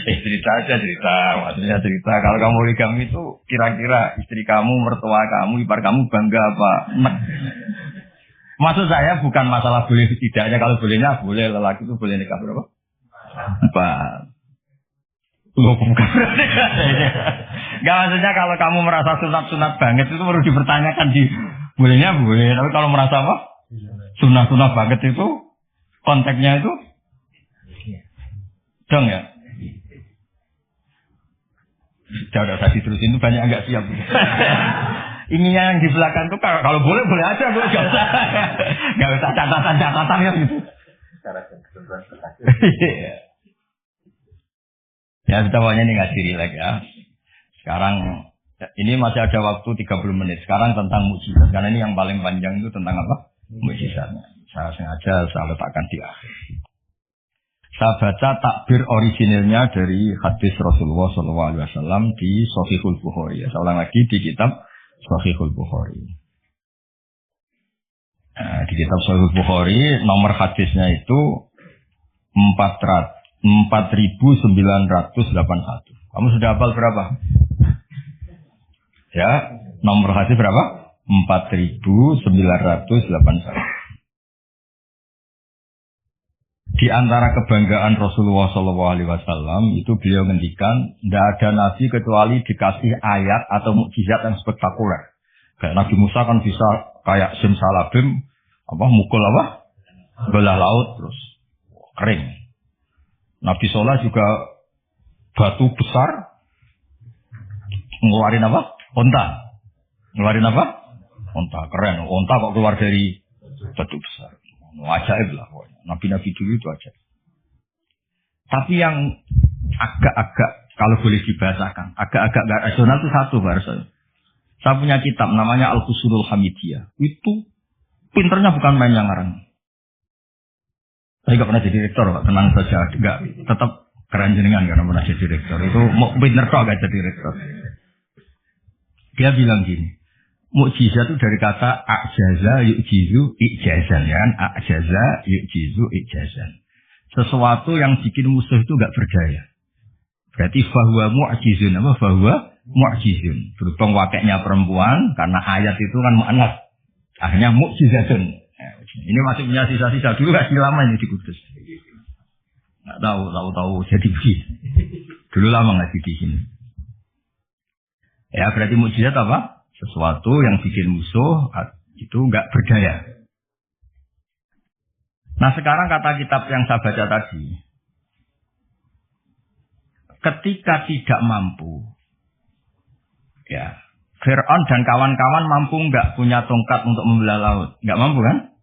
Cerita aja cerita, maksudnya cerita. Kalau kamu poligami itu kira-kira istri kamu, mertua kamu, ipar kamu bangga apa? Maksud saya bukan masalah boleh tidaknya. Kalau bolehnya boleh, lelaki itu boleh nikah berapa? 4. Loh, bukan berarti. Gak maksudnya kalau kamu merasa sunat-sunat banget itu perlu dipertanyakan di bolehnya boleh. Tapi kalau merasa apa? Sunat-sunat banget itu konteksnya itu dong ya. Udah usah diterusin itu banyak agak siap. Ininya yang di belakang tuh kalau boleh boleh aja, boleh gak usah catatan ya gitu. Ya kita pokoknya ini ngaji rileks ya. Sekarang ini masih ada waktu 30 menit. Sekarang tentang mukjizat. Karena ini yang paling panjang itu tentang apa? Mukjizatnya. Saya sengaja saya letakkan di akhir. Saya baca takbir orisinilnya dari hadis Rasulullah SAW di Shahihul Bukhari. Saya ulang lagi di kitab Shahihul Bukhari. Nah, di kitab Shahihul Bukhari nomor hadisnya itu 4.981. Kamu sudah hafal berapa? Ya, nomor hadis berapa? 4.981. Di antara kebanggaan Rasulullah SAW itu beliau ngendikan tidak ada nabi kecuali dikasih ayat atau mukjizat yang spektakuler. Kayak Nabi Musa kan bisa kayak simsalabim mukul belah laut terus kering. Nabi Soleh juga batu besar ngeluarin onta. Ngeluarin onta, keren. Onta kok keluar dari batu besar. Ajaib lah pokoknya. Nabi-nabi dulu itu aja. Tapi yang agak-agak kalau boleh dibahasakan, agak-agak gak rasional itu satu bahasa. Saya punya kitab namanya Al-Qusurul Hamidiyah. Itu pinternya bukan main yang ngarang. Saya gak pernah jadi direktur, Pak. Tenang saja. Gak, tetap keren jenengan karena pernah jadi direktur. Itu mau pinter kok gak jadi direktur. Dia bilang gini. Mukjizat itu dari kata a'jaza yu'jizu i'jazan, ya kan? A'jaza yu'jizu i'jazan. Sesuatu yang bikin musuh itu enggak berdaya. Berarti fahuwa mu'jizun, fahuwa mu'jizun. Berhubung wakilnya perempuan, karena ayat itu kan mu'annas. Akhirnya mukjizatun. Ini masih punya sisa-sisa dulu kasih lama ini di Kudus. Enggak tahu jadi begitu. Dulu lama ngaji di sini. Ya berarti mukjizat apa? Sesuatu yang bikin musuh itu enggak berdaya. Nah sekarang kata kitab yang saya baca tadi, ketika tidak mampu, ya Fir'aun dan kawan-kawan mampu enggak punya tongkat untuk membelah laut? Enggak mampu kan?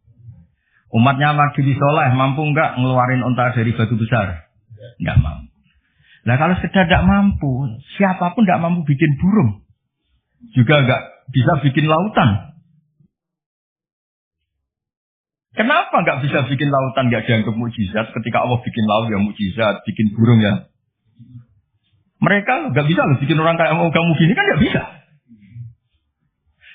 Umatnya Nabi Soleh mampu enggak ngeluarin unta dari batu besar? Enggak mampu. Nah kalau sekedar enggak mampu, siapapun enggak mampu bikin burung. Juga enggak bisa bikin lautan. Kenapa enggak bisa bikin lautan, enggak dianggap mukjizat? Ketika Allah bikin laut ya mukjizat, bikin burung ya. Mereka enggak bisa loh bikin orang kayak kamu gini kan enggak bisa.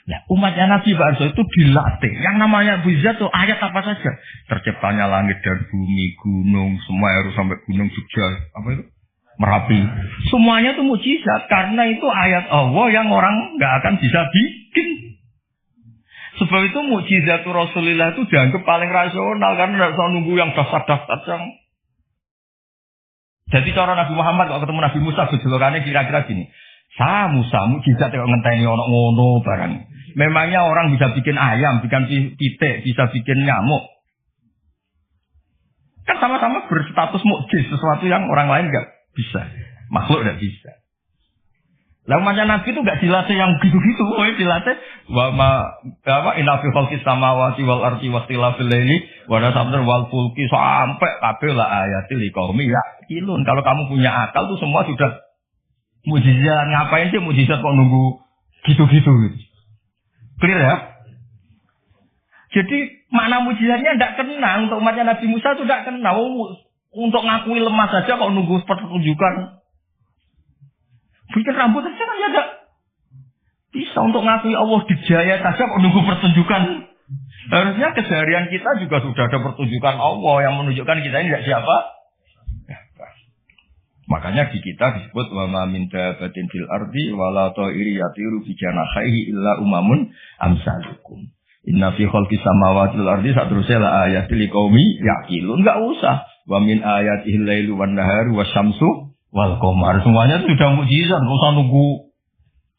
Nah, umatnya Nabi Barso itu dilatih. Yang namanya mukjizat tuh ayat apa saja. Terciptanya langit dan bumi, gunung, semua harus sampai gunung Jogja. Apa itu? Merapi. Semuanya itu mukjizat karena itu ayat Allah yang orang nggak akan bisa bikin. Sebab itu mukjizat Rasulullah itu dianggap paling rasional karena tidak usah nunggu yang daftar-daftar yang. Jadi cara Nabi Muhammad kalau ketemu Nabi Musa gejolokannya kira-kira gini. Musa mukjizat yang ngenteni ono ngono barang. Memangnya orang bisa bikin ayam, bikin pitik, bisa bikin nyamuk. Kan sama-sama berstatus mukjiz, sesuatu yang orang lain nggak bisa, makhluk tidak bisa. Lalu macam Nabi itu nggak dilatih yang gitu-gitu, dilatih inna fi khalqis samawati wal ardi wastilafil laili wa nasabdar wal fulki sampai kabeh la ayatil liqaumi yaqilun. Kalau kamu punya akal tuh semua sudah mukjizat. Ngapain sih mukjizat kok nunggu Gitu-gitu. Clear ya? Jadi makna mujizatnya tidak kena untuk umatnya Nabi Musa itu tidak kena. Untuk ngakui lemah saja kalau nunggu pertunjukan. Bikin rambut saja kan ya tidak bisa untuk ngakui Allah dijaya saja kalau nunggu pertunjukan. Harusnya keseharian kita juga sudah ada pertunjukan Allah yang menunjukkan kita ini tidak siapa. Makanya di kita disebut wa ma min dabatin fil ardi wala ta'iri yatiru bi janahihi illa umamun amsalukum. Inna fi khalqis samawati wal ardi satrusya la ayatil liqaumi yaqilun. Enggak usah. Wa min ayatihil lailu wan naharu wasyamsu wal qamar. Semuanya itu sudah mukjizat, enggak usah nunggu.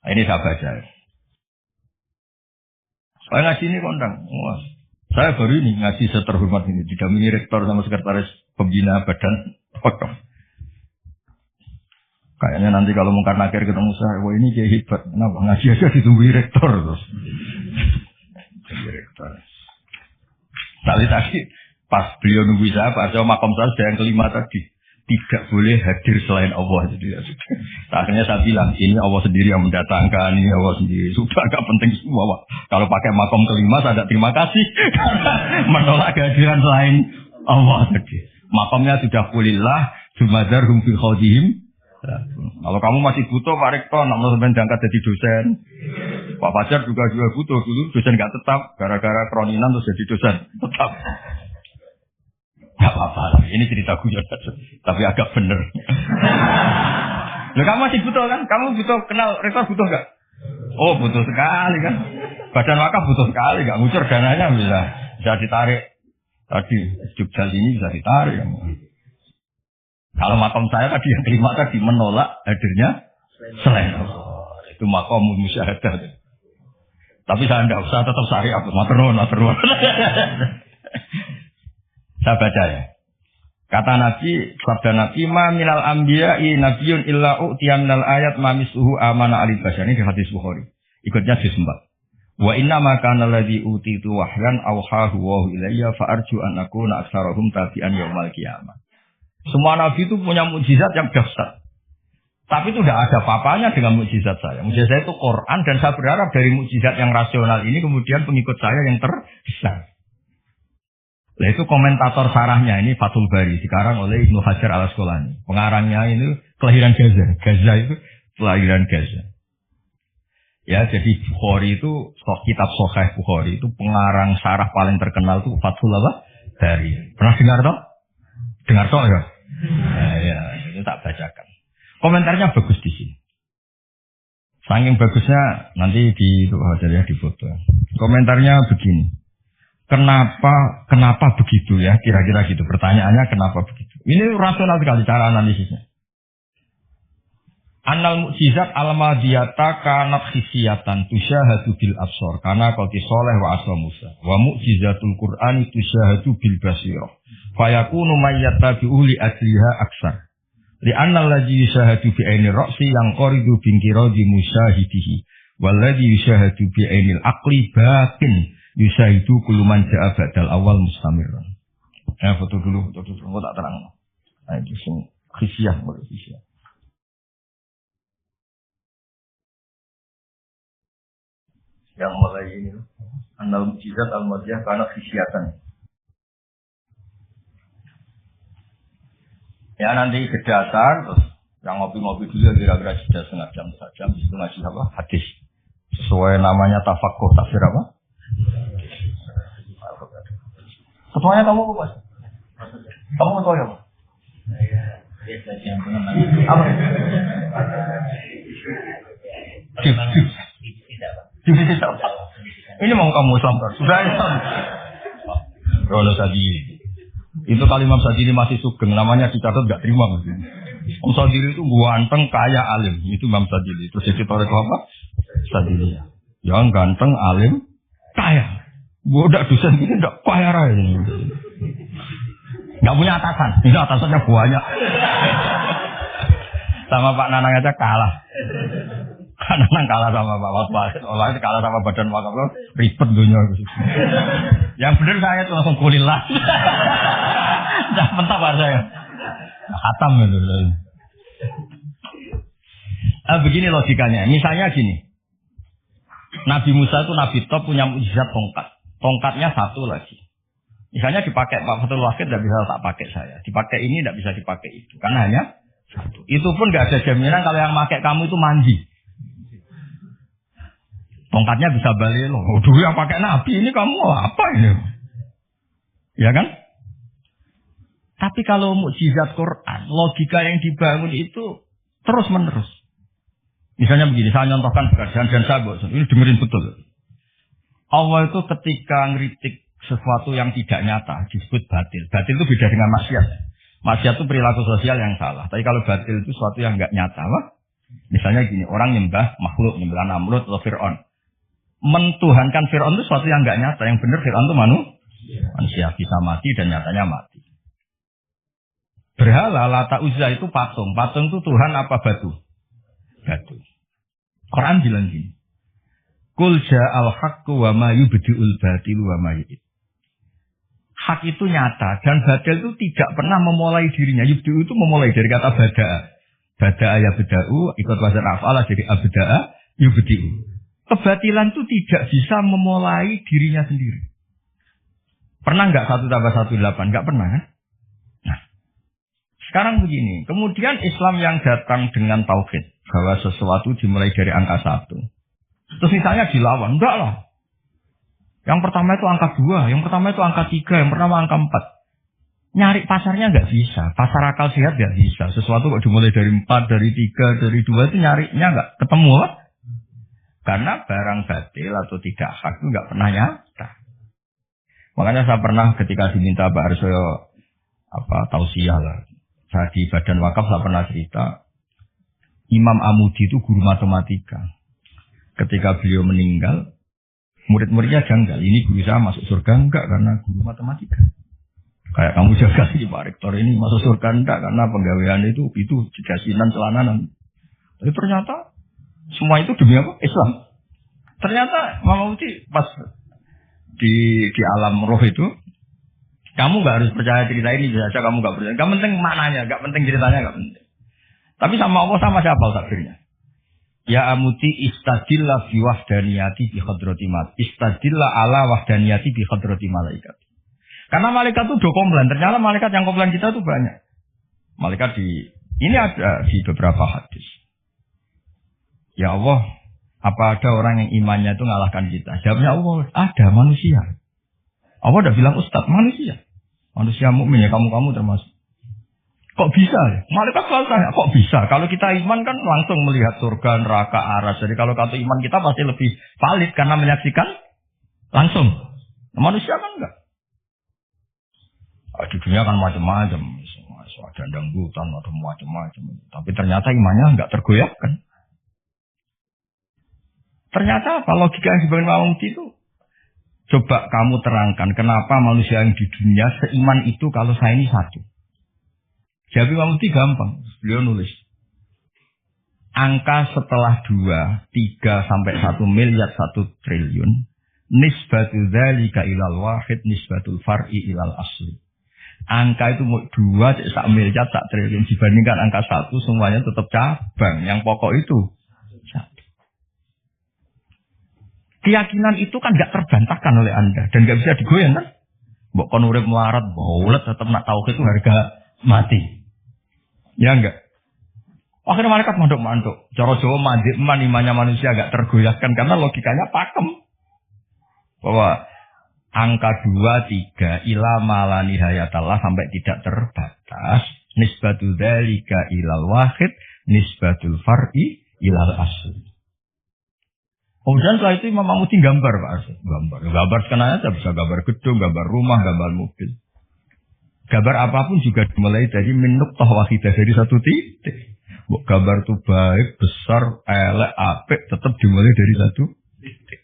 Nah, ini saya baca. Saya ngaji ini kondang. Saya baru ini ngaji seterhormat ini didampingi rektor sama sekretaris pembina badan wakaf. Kayaknya nanti kalau Mungkar Nakir ketemu saya, wah ini kayak hebat. Kenapa? Ngaji aja ditunggu rektor terus. Rektor. Tadi pas beliau nunggu saya, Pak Arjo makom saya yang kelima tadi tidak boleh hadir selain Allah. Jadi akhirnya saya bilang ini Allah sendiri yang mendatangkan, ini Allah sendiri. Sudah agak penting semua. Pak. Kalau pakai makom kelima saya ada terima kasih karena menolak kehadiran selain Allah tadi. Makomnya sudah kulillah, jumadharhum fi khawdihim. Kalau kamu masih butuh Pak Rektor, namun sebenarnya diangkat jadi dosen. Pak Fajar juga butuh dulu dosen nggak tetap, gara-gara kroninan terus jadi dosen tetap. Nggak apa-apa, ini cerita guyon, tapi agak bener. Loh, kamu masih butuh kan? Kamu butuh kenal Rektor butuh nggak? Oh butuh sekali kan? Badan wakaf butuh sekali, nggak ngucur dananya bisa ditarik. Tadi Jogja ini bisa ditarik. Kalau makom saya tadi yang kelima tadi menolak hadirnya selain Allah. Itu makom musyahadah. Tapi saya tidak usah tetap syariat. Maturnuun. Saya baca ya. Kata Nabi, sabda Nabi, ma minal anbiya'i nabiyyun illa u'tiya minal ayat ma misuhu amana alil basyar. Ini di hadis Bukhari. Ikutnya juz 4. Wa inna ma kana alladhi utitu wahyan awhahu wa ilayya fa arju an akuna aktsarahum tabi'an yaumil qiyamah. Semua nabi itu punya mukjizat yang dahsyat. Tapi itu tidak ada apa-apanya dengan mukjizat saya. Mukjizat saya itu Quran dan saya berharap dari mukjizat yang rasional ini kemudian pengikut saya yang terbesar. Nah itu komentator sarahnya ini Fathul Bari sekarang oleh Ibnu Hajar al-Asqalani. Pengarangnya itu kelahiran Gaza. Gaza itu kelahiran Gaza. Ya jadi Bukhari itu kitab Sahih Bukhari itu pengarang sarah paling terkenal itu Fathul Bari. Pernah dengar toh? Dengar toh ya? Ya, itu tak bacakan. Komentarnya bagus di sini. Saking bagusnya nanti di foto. Komentarnya begini. Kenapa begitu ya? Kira-kira gitu. Pertanyaannya kenapa begitu? Ini rasional sekali cara analisisnya. Annal mukjizat al-madiyata kanat khisiyatan tusyahadu bil absor karena qati soleh wa aswa Musa. Wa mukjizatul Qur'ani tusyahadu bil basirah. Fayakunu mayyatabi'u li asliha aksar. Li anna alladhi yushahadu bi ainir ra'si yang qaridu bingkiradi musyahidihi. Walladhi yushahadu bi ainil aqli batin yusahidu kuluman ja'a ba'dal awal mustamirran. Ya foto dulu tak terang. Nah itu sing khisiyah boleh khisiyah. Yang mulai ini annal mukjizat al-madiyah karena khisiyatan. Ya nanti ke dasar terus yang ngopi-ngopi dulu kira-kira sudah setengah jam saja itu ngasih apa hadis sesuai namanya tafaqquh tafsir apa? Ketuanya kamu apa Mas? Kamu ketua ya Mas? Apa? Divisi apa? Ini mau kamu Islamkan? Sudah Islam. Rono tadi. Itu kalau Imam Sadili masih sugeng, namanya dicatat gak terima. Imam Sadili itu ganteng, kaya, alim. Itu Imam Sadili. Terus jadi toreko apa? Sadili. Yang ganteng, alim, kaya. Bodak dosen ini gak kaya raya. Gak punya atasan. Ini atasannya banyak. Sama Pak Nanang aja kalah. Nanang kalah sama Pak Waspas. Oleh itu kalah sama badan wakaf. Ribet dunia. Yang benar saya itu langsung kulillah. Dah mentah Pak saya. Khatam itu. Begini logikanya. Misalnya gini. Nabi Musa itu Nabi top punya mukjizat tongkat. Tongkatnya satu lagi. Misalnya dipakai Pak Fathul Wahid tidak bisa tak pakai saya. Dipakai ini tidak bisa dipakai itu. Karena hanya satu. Itu pun nggak ada jaminan kalau yang pakai kamu itu mandi. Tongkatnya bisa balik loh. Dulu yang pakai Nabi ini kamu apa ini? Ya kan? Tapi kalau mukjizat Quran, logika yang dibangun itu terus menerus. Misalnya begini, saya nyontohkan pekerjaan dan saya ini dengerin betul. Allah itu ketika ngeritik sesuatu yang tidak nyata disebut batil. Batil itu beda dengan maksiat. Maksiat itu perilaku sosial yang salah. Tapi kalau batil itu sesuatu yang nggak nyata, apa? Misalnya gini, orang nyembah makhluk, nyembah Namrud atau Fir'aun. Mentuhankan Fir'aun itu sesuatu yang nggak nyata. Yang benar Fir'aun itu manusia bisa mati dan nyatanya mati. Berhala Lata Uzza itu patung. Patung itu Tuhan apa batu? Batu. Quran bilang gini. Qul ja'al haqqu wa ma yubdi'ul batilu wa ma yu'id. Hak itu nyata dan batil itu tidak pernah memulai dirinya. Yubdi'u itu memulai dari kata bada'a. Bada'a ya beda'u ikut wazan af'ala jadi abda'a yubdi'u. Kebatilan itu tidak bisa memulai dirinya sendiri. Pernah enggak 1 tambah 1 8? Enggak pernah kan? Sekarang begini, kemudian Islam yang datang dengan tauhid bahwa sesuatu dimulai dari angka 1. Terus misalnya dilawan, enggak lah. Yang pertama itu angka 2, yang pertama itu angka 3, yang pertama angka 4. Nyari pasarnya enggak bisa, pasar akal sehat enggak bisa. Sesuatu kok dimulai dari 4, dari 3, dari 2 itu nyarinya enggak ketemu. Karena barang batil atau tidak hak itu enggak pernah nyata. Makanya saya pernah ketika diminta Pak Arsoyo tausiah lah. Saya di Badan Wakaf saya pernah cerita, Imam Amudi itu guru matematika. Ketika beliau meninggal, murid-muridnya janggal. Ini guru saya masuk surga enggak karena guru matematika. Kayak kamu jaga sih Pak Rektor ini masuk surga enggak karena penggawean itu jasinan celananan. Tapi ternyata semua itu demi apa? Islam. Ternyata Imam Amudi pas di alam roh itu, kamu nggak harus percaya cerita ini saja, kamu nggak percaya. Nggak penting maknanya, nggak penting ceritanya, nggak penting. Tapi sama Allah sama siapa takdirnya? Ya Amudi istadillah fi wahdaniyati bi hadrati mal. Istadillah ala wahdaniyati bi hadrati malaikat. Karena malaikat itu udah komplain. Ternyata malaikat yang komplain kita itu banyak. Malaikat ini ada di beberapa hadis. Ya Allah, apa ada orang yang imannya itu ngalahkan kita? Jawabnya Allah, ada manusia. Allah udah bilang ustaz, manusia. Manusia mukmin ya, kamu termasuk. Kok bisa ya? Malaikat selalu tanya, kok bisa? Kalau kita iman kan langsung melihat surga, neraka, aras. Jadi kalau kata iman kita pasti lebih valid karena menyaksikan langsung. Nah, manusia kan enggak. Di dunia kan macam-macam. Ada dangdutan atau macam-macam. Tapi ternyata imannya enggak tergoyahkan. Ternyata apa? Logika yang dibangun Imam itu, coba kamu terangkan kenapa manusia yang di dunia seiman itu kalau saya ini satu. Jawab Imam gampang. Beliau nulis. Angka setelah 2, 3 sampai 1 miliar 1 triliun. Nisbatu dzalika ilal wahid nisbatul far'i ilal asli. Angka itu 2, 1 miliar 1 triliun. Dibandingkan angka 1 semuanya tetap cabang. Yang pokok itu keyakinan itu kan gak terbantahkan oleh Anda. Dan gak bisa digoyang kan. Mbok kon urip melarat, bolet tetap nak tauhid itu harga mati. Ya enggak. Akhirnya malaikat manduk-manduk. Cara Jawa mandik imannya manusia gak tergoyahkan. Karena logikanya pakem. Bahwa angka 2, 3 ila mala nihayatallah sampai tidak terbatas. Nisbatu dzalika ilal wahid nisbatul far'i ilal asli. Kemudian setelah itu Imam Amudi gambar Pak Arso. Gambar sekenanya saja bisa gambar gedung, gambar rumah, gambar mobil. Gambar apapun juga dimulai dari min nuqtah wahidah, dari satu titik. Gambar itu baik, besar, elek, apik, tetap dimulai dari satu titik.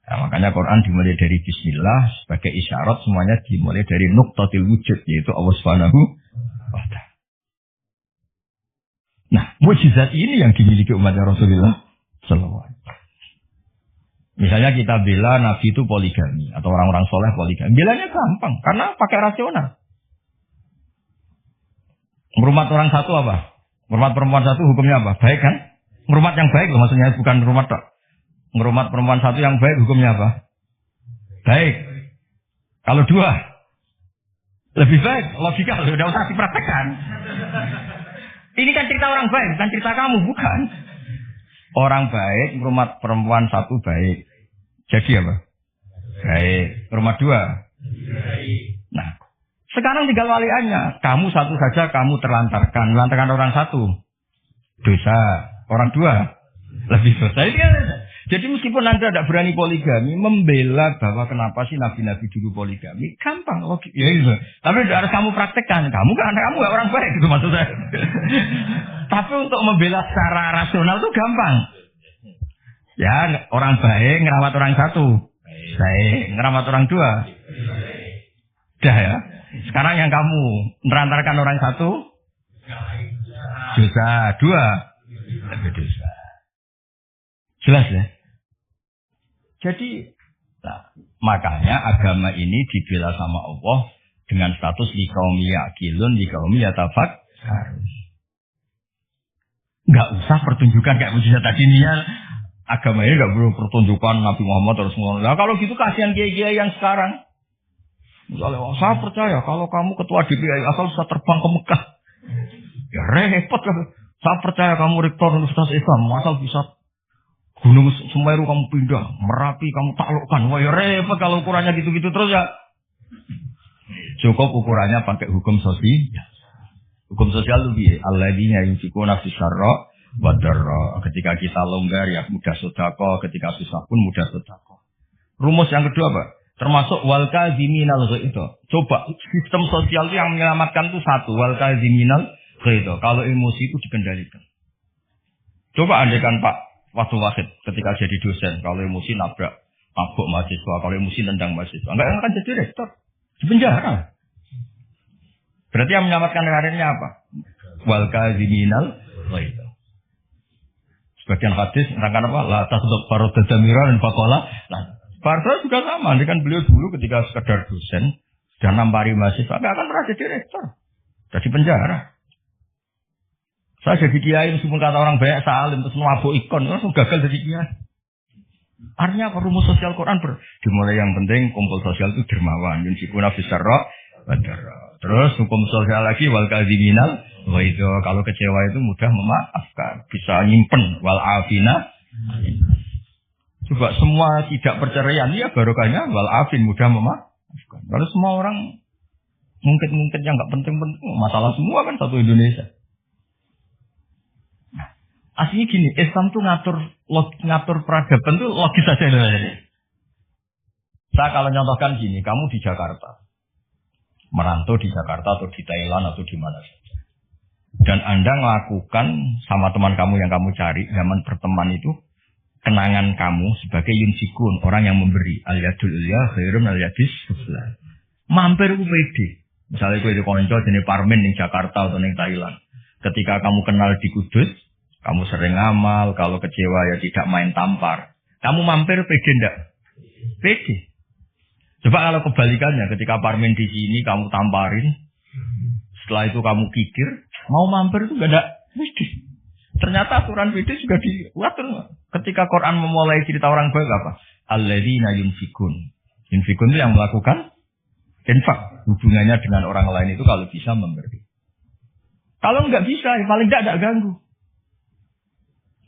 Nah, makanya Quran dimulai dari bismillah, sebagai isyarat semuanya dimulai dari nuqtatil wujud, yaitu Allah Subhanahu wa ta'ala. Nah, mukjizat ini yang dimiliki umat Rasulullah sallallahu alaihi wasallam. Misalnya kita bela Nabi itu poligami atau orang-orang soleh poligami. Belanya gampang karena pakai rasional. Merumat orang satu apa? Merumat perempuan satu hukumnya apa? Baik kan? Merumat yang baik loh maksudnya, bukan merumat tak. Ngurmat perempuan satu yang baik hukumnya apa? Baik. Kalau dua, lebih baik. Logika, udah usah dipraktekkan. Ini kan cerita orang baik, bukan cerita kamu, bukan. Orang baik, ngurmat perempuan satu baik. Jadi apa? Baik. Ngurmat dua? Nah, sekarang tinggal waliannya. Kamu satu saja, kamu terlantarkan. Melantarkan orang satu, dosa. Orang dua, lebih dosa. Ini kan, jadi meskipun Anda tidak berani poligami, membela bahwa kenapa sih nabi-nabi dulu poligami, gampang, logik. Ya gitu. Tapi tidak harus kamu praktekkan. Kamu kan kamu nggak orang baik, gitu maksud saya. Tapi untuk membela secara rasional itu gampang. Ya, orang baik ngerawat orang satu, baik ngerawat orang dua. Dah ya. Sekarang yang kamu merantarkan orang satu, dosa. Dua, lebih dosa. Jelas ya? Jadi, nah, makanya agama ini dibela sama Allah dengan status likaumi yaqilun, likaumi yatafakkarun. Enggak usah pertunjukan kayak mujizat tadi nih ya. Agama ini enggak perlu pertunjukan Nabi Muhammad harus ngomong. Nah, kalau gitu kasihan kiai-kiai yang sekarang. Misalnya, saya percaya kalau kamu ketua DPI asal bisa terbang ke Mekah. Ya repot kan. Saya percaya kamu rektor Universitas Islam asal bisa Gunung Semeru kamu pindah, Merapi kamu taklukkan. Wah ya repot kalau ukurannya gitu-gitu terus ya. Cukup ukurannya pakai hukum sosial. Hukum sosial itu alladzina yunfiquna fis sarra wa darra. Ketika kita longgar ya mudah sedekah, ketika susah pun mudah sedekah. Rumus yang kedua apa? Termasuk wal kaziminal ghaidha. Coba sistem sosial itu yang menyelamatkan itu satu, wal kaziminal ghaidha. Kalau emosi itu dikendalikan. Coba andaikan Pak waktu Wahid ketika jadi dosen, kalau emosi nabrak mabuk mahasiswa, kalau emosi nendang mahasiswa, enggak akan jadi rektor, di penjara. Berarti yang menyelamatkan karirnya apa? Wal kaziminal ghaidha. Sebagian hadis tentang apa? La tasdaq farad damiran faqala. Nah, Barca juga sama, ini kan beliau dulu ketika sekedar dosen dan nampari mahasiswa, enggak akan pernah jadi rektor, jadi penjara. Saya jadi kiai meskipun kata orang banyak salim terus mabuk ikon, langsung gagal jadi kiai. Artinya apa? Rumus sosial Quran dimulai yang penting kumpul sosial itu dermawan, yunfikuna fis sarra wa darra. Terus hukum sosial lagi wal kaziminal ghaidha. Kalau kecewa itu mudah memaafkan, bisa nyimpen wal afina. Coba semua tidak perceraian ya barokahnya wal afin mudah memaafkan. Kalau semua orang mungkin yang nggak penting-penting masalah semua kan satu Indonesia. Nah, aslinya gini, Islam tuh ngatur peradaban tuh logis saja. Saya kalau contohkan gini, kamu di Jakarta, merantau di Jakarta atau di Thailand atau di mana saja, dan Anda melakukan sama teman kamu yang kamu cari zaman berteman itu. Kenangan kamu sebagai yunfikun, orang yang memberi al-yadul ulya khairun al-yadis sufla. Mampir ku pede. Misalnya kowe di konco jenis Parmen di Jakarta atau di Thailand. Ketika kamu kenal di Kudus, kamu sering ngamal, kalau kecewa ya tidak main tampar. Kamu mampir pede ndak? Pede. Coba kalau kebalikannya, ketika Parmen di sini kamu tamparin, setelah itu kamu kikir, mau mampir itu enggak ada pede. Ternyata aturan pede juga diatur. Ketika Quran memulai cerita orang baik apa? Alladzina yunfikun. Yunfikun itu yang melakukan infak. Hubungannya dengan orang lain itu kalau bisa memberi. Kalau enggak bisa, paling tidak ganggu.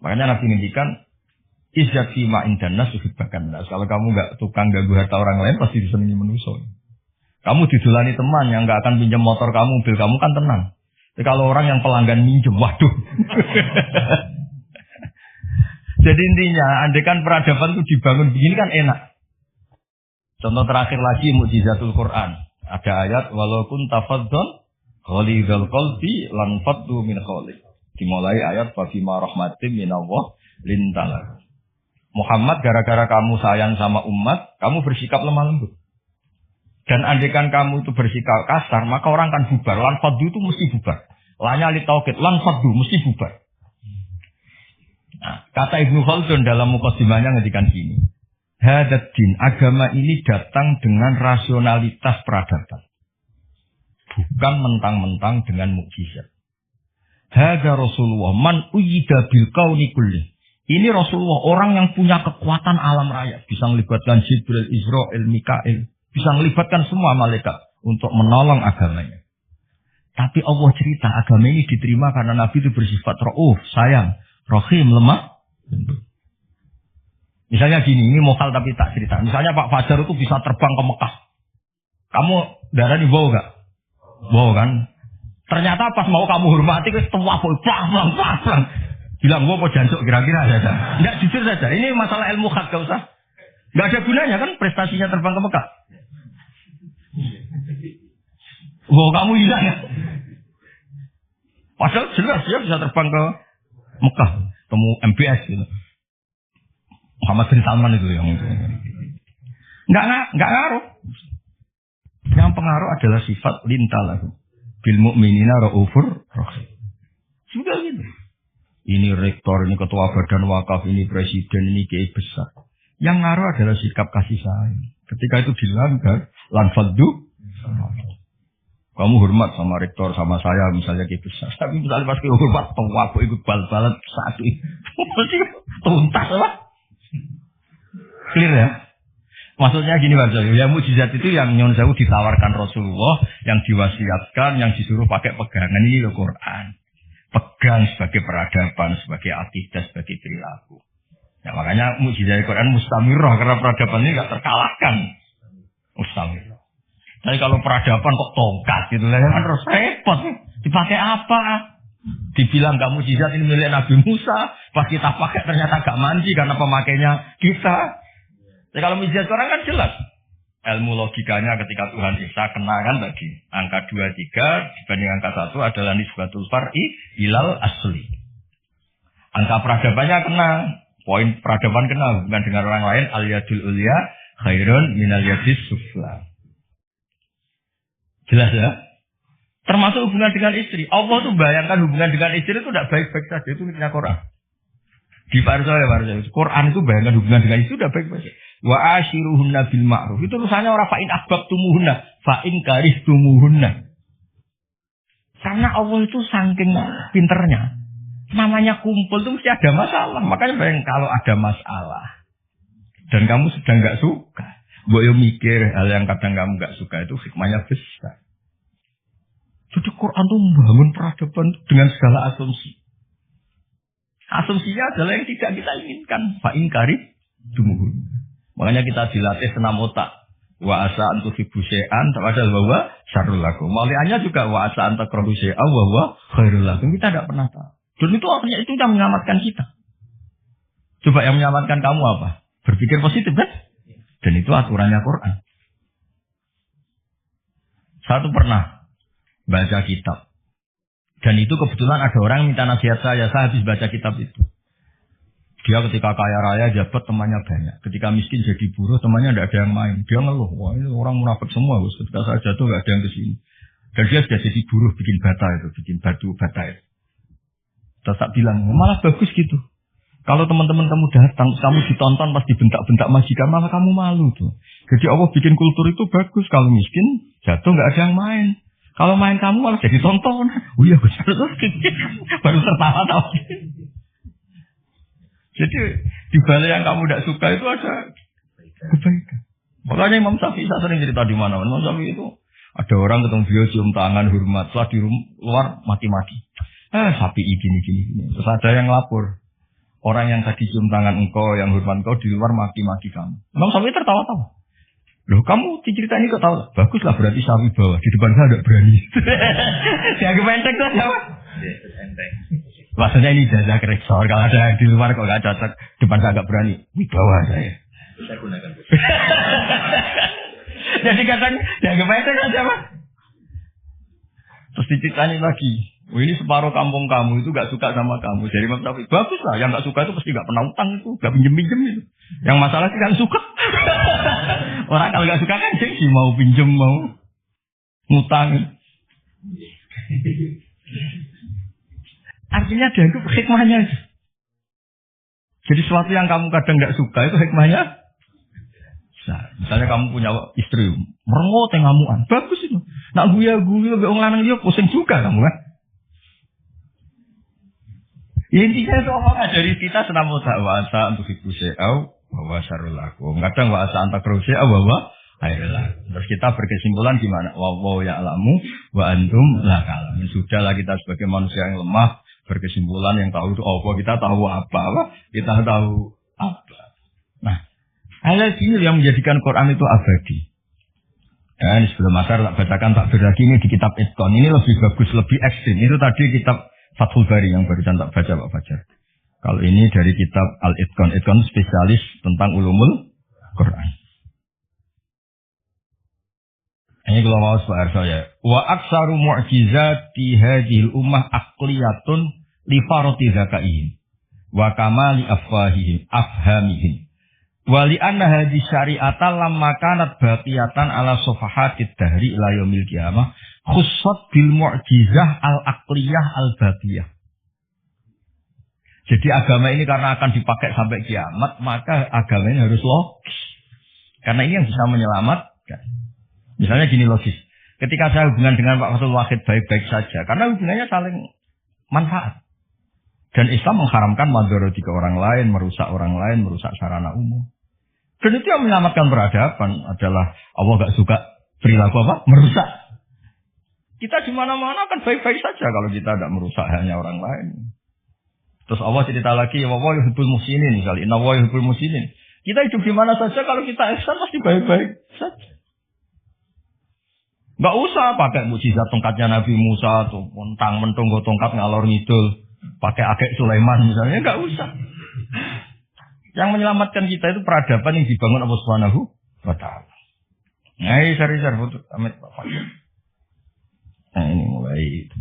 Makanya Nabi ngendikan izzat fi ma indannas suhibbakan nas. Kalau kamu enggak tukang ganggu harta orang lain pasti disenangi manusia. Kamu didulani teman yang enggak akan pinjam motor kamu, mobil kamu kan tenang. Tapi kalau orang yang pelanggan minjem, waduh. Jadi intinya, andaikan peradaban itu dibangun begini kan enak. Contoh terakhir lagi mukjizatul Quran. Ada ayat walaupun tafadzon ghalidhal qalbi lan faddu min khawlik. Dimulai ayat fa bima rahmatin minallah lintalak. Muhammad gara-gara kamu sayang sama umat, kamu bersikap lemah lembut. Dan andaikan kamu itu bersikap kasar, maka orang akan bubar. Lan faddu itu mesti bubar. Lanya li tauhid lan faddu mesti bubar. Nah, kata Ibnu Khaldun dalam muqaddimahnya ngedikan gini. Hadad din, agama ini datang dengan rasionalitas peradaban. Bukan mentang-mentang dengan mukjizat. Hadza Rasulullah man uyyida bil kauni kulli. Ini Rasulullah, orang yang punya kekuatan alam raya. Bisa melibatkan Jibril, Israel, Mikail. Bisa melibatkan semua malaikat untuk menolong agamanya. Tapi Allah cerita, agama ini diterima karena Nabi itu bersifat ra'uf, sayang, rahim, lemah. Misalnya gini, ini mokal tapi tak cerita. Misalnya Pak Fajar itu bisa terbang ke Mekah. Kamu darah di bawah gak? Bawah kan? Ternyata pas mau kamu hormati, ke setelah pelan. Bilang gue mau jancuk kira-kira saja. Enggak, jujur saja. Ini masalah ilmu hak, gak usah. Enggak ada gunanya kan prestasinya terbang ke Mekah. Wow, kamu hilang ya. Padahal jelas dia bisa terbang ke Mekah. Temu MBS gitu. Muhammad bin Salman itu yang itu. Enggak ngaruh. Yang pengaruh adalah sifat lintalahu. Bil mu'minina ra'ufur rahim. Sudah gitu. Ini rektor, ini ketua badan wakaf, ini presiden, ini kiai besar. Yang ngaruh adalah sikap kasih sayang. Ketika itu dilanggar, lanfaddu. Kamu hormat sama rektor, sama saya, misalnya kiai besar. Tapi misalnya pas kiai hormat, aku ikut bal-balan satu itu. Tuntas lah. Clear ya? Maksudnya gini Pak Joyo, ya mukjizat itu yang Nyon Sewu ditawarkan Rasulullah, yang diwasiatkan, yang disuruh pakai pegangan ini loh Quran. Pegang sebagai peradaban, sebagai akidah, sebagai perilaku. Ya makanya mukjizat Quran mustamirah karena peradaban ini nggak terkalahkan. Mustamirah. Tapi kalau peradaban kok tongkat gitu lah kan terus repot. Dipakai apa? Dibilang nggak mukjizat ini milik Nabi Musa, pas kita pakai ternyata gak manji karena pemakainya kita. Ya kalau mukjizat Quran kan jelas. Ilmu logikanya ketika Tuhan Isa kena kan tadi. Angka 23 dibanding angka 1 adalah nisbatul far'i ilal asli. Angka peradabannya kena. Poin peradaban kena. Bukan dengan orang lain. Al-yadul ulya khairun minal yadis sufla. Jelas ya? Termasuk hubungan dengan istri. Allah tuh bayangkan hubungan dengan istri itu tidak baik-baik saja. Itu misalnya Quran. Di Parsa ya Parsa. Quran itu bayangkan hubungan dengan istri sudah baik-baik. Wa ashiruhunna bil ma'ruf. Itu tulisannya orang fa'in ahbabtumuhunna, fa'in karihtumuhunna. Karena Allah itu saking pinternya. Namanya kumpul itu mesti ada masalah. Makanya bayang kalau ada masalah dan kamu sedang enggak suka, mbok yo mikir hal yang kadang kamu enggak suka itu hikmahnya besar. Jadi Quran itu membangun peradaban dengan segala asumsi. Asumsinya adalah yang tidak kita inginkan. Fa'in karihtumuhunna. Makanya kita dilatih senam otak. Wa asa antu fibu syai'an padahal bahwa syarrul lakum. Mauliannya juga wa asa anta krahu syai'an wa khairul lakum. Kita tidak pernah tahu. Dan itu artinya itu yang menyelamatkan kita. Coba yang menyelamatkan kamu apa? Berpikir positif kan? Dan itu aturannya Quran. Saya tuh pernah baca kitab. Dan itu kebetulan ada orang minta nasihat saya habis baca kitab itu. Dia ketika kaya raya jabat temannya banyak. Ketika miskin jadi buruh temannya tidak ada yang main. Dia ngeluh, wah ini orang munafik semua. Ketika saya jatuh tidak ada yang kesini. Dan dia sudah jadi buruh bikin bata itu, bikin batu bata itu. Terus tak bilang, malah bagus gitu. Kalau teman-teman kamu datang, kamu ditonton pas dibentak-bentak majikan, malah kamu malu tuh. Jadi Allah bikin kultur itu bagus. Kalau miskin jatuh tidak ada yang main. Kalau main kamu malah jadi tonton. Oh iya benar terus baru tertawa-tawa. Jadi di balik yang kamu tidak suka itu ada kebaikan. Makanya Imam Syafi'i saya sering cerita di mana. Imam Syafi'i itu ada orang ketemu beliau cium tangan hormat, setelah di luar maki-maki. Syafi'i gini. Terus ada yang lapor. Orang yang tadi cium tangan engkau, yang hormat engkau di luar maki-maki kamu. Imam Syafi'i tertawa-tawa. Loh kamu diceritain ini kok tahu? Baguslah berarti Syafi'i bawah. Di depan saya tidak berani. Dianggap enteng tuh siapa? Enteng. Maksudnya ini jasa rektor. Kalau ada di luar kok nggak cocok, depan saya nggak berani. Wibawa saya. Saya gunakan. Jadi kadang dianggap enteng kan siapa? Terus diceritain lagi. Oh, ini separuh kampung kamu itu nggak suka sama kamu. Jadi Imam Syafi'i bagus lah. Yang nggak suka itu pasti nggak pernah utang itu, nggak pinjem itu. Yang masalah sih kan suka. Orang kalau nggak suka kan sih mau pinjem mau ngutang. Artinya dianggap hikmahnya. Jadi sesuatu yang kamu kadang nggak suka itu hikmahnya. Nah, misalnya kamu punya istri merengut yang ngamuan, bagus itu. Nak guya-guya be wong lanang dia pusing juga kamu kan. Ya, intinya itu Allah ngajari kita senam wa'asa untuk ibu se'au bahwa syarul lakum. Kadang wa'asa antak ruse'au bahwa ayolah. Terus kita berkesimpulan gimana? Wa ya'lamu wa antum la ta'lamun. Sudahlah kita sebagai manusia yang lemah berkesimpulan yang tahu itu apa, kita tahu apa? Kita tahu apa. Nah, hal ini yang menjadikan Quran itu abadi. Dan sebelum asar tak bacakan tak lagi ini di kitab Itqan. Ini lebih bagus, lebih ekstrim. Itu tadi kitab Fathul Bari yang barusan tak baca Pak Fajar. Kalau ini dari kitab Al-Itqan. Itqan spesialis tentang ulumul Quran. Ini kalau mau sebar saya. Wa aksaru mu'jizati hadhil ummah aqliyatun li farati zakaihim wa kamali afhamihim. Wa li anna hadhihi syari'atan lamma kanat baqiyatan ala safahatid dahri ila yaumil qiyamah khussat bil mu'jizah al-aqliyah al-baqiyah. Jadi agama ini karena akan dipakai sampai kiamat, maka agama ini harus logis. Karena ini yang bisa menyelamatkan. Misalnya gini logis. Ketika saya hubungan dengan Pak Fathul Wahid baik-baik saja, karena hubungannya saling manfaat. Dan Islam mengharamkan madharati ke orang lain, merusak orang lain, merusak sarana umum. Dan itu yang menyelamatkan peradaban adalah Allah gak suka perilaku apa? Merusak. Kita di mana-mana kan baik-baik saja kalau kita tidak merusak hanya orang lain. Terus Allah cerita lagi, wa yuhibbul muhsinin misalnya, inna wa yuhibbul muhsinin. Kita hidup di mana saja kalau kita ihsan pasti baik-baik saja. Gak usah pakai mukjizat tongkatnya Nabi Musa tuh, mentang-mentang tongkat ngalor ngidul, pakai akek Sulaiman misalnya, gak usah. Yang menyelamatkan kita itu peradaban yang dibangun Allah Subhanahu wa Ta'ala. Nah, sari-sari foto amit Pak Fajar. Nah, ini mulai.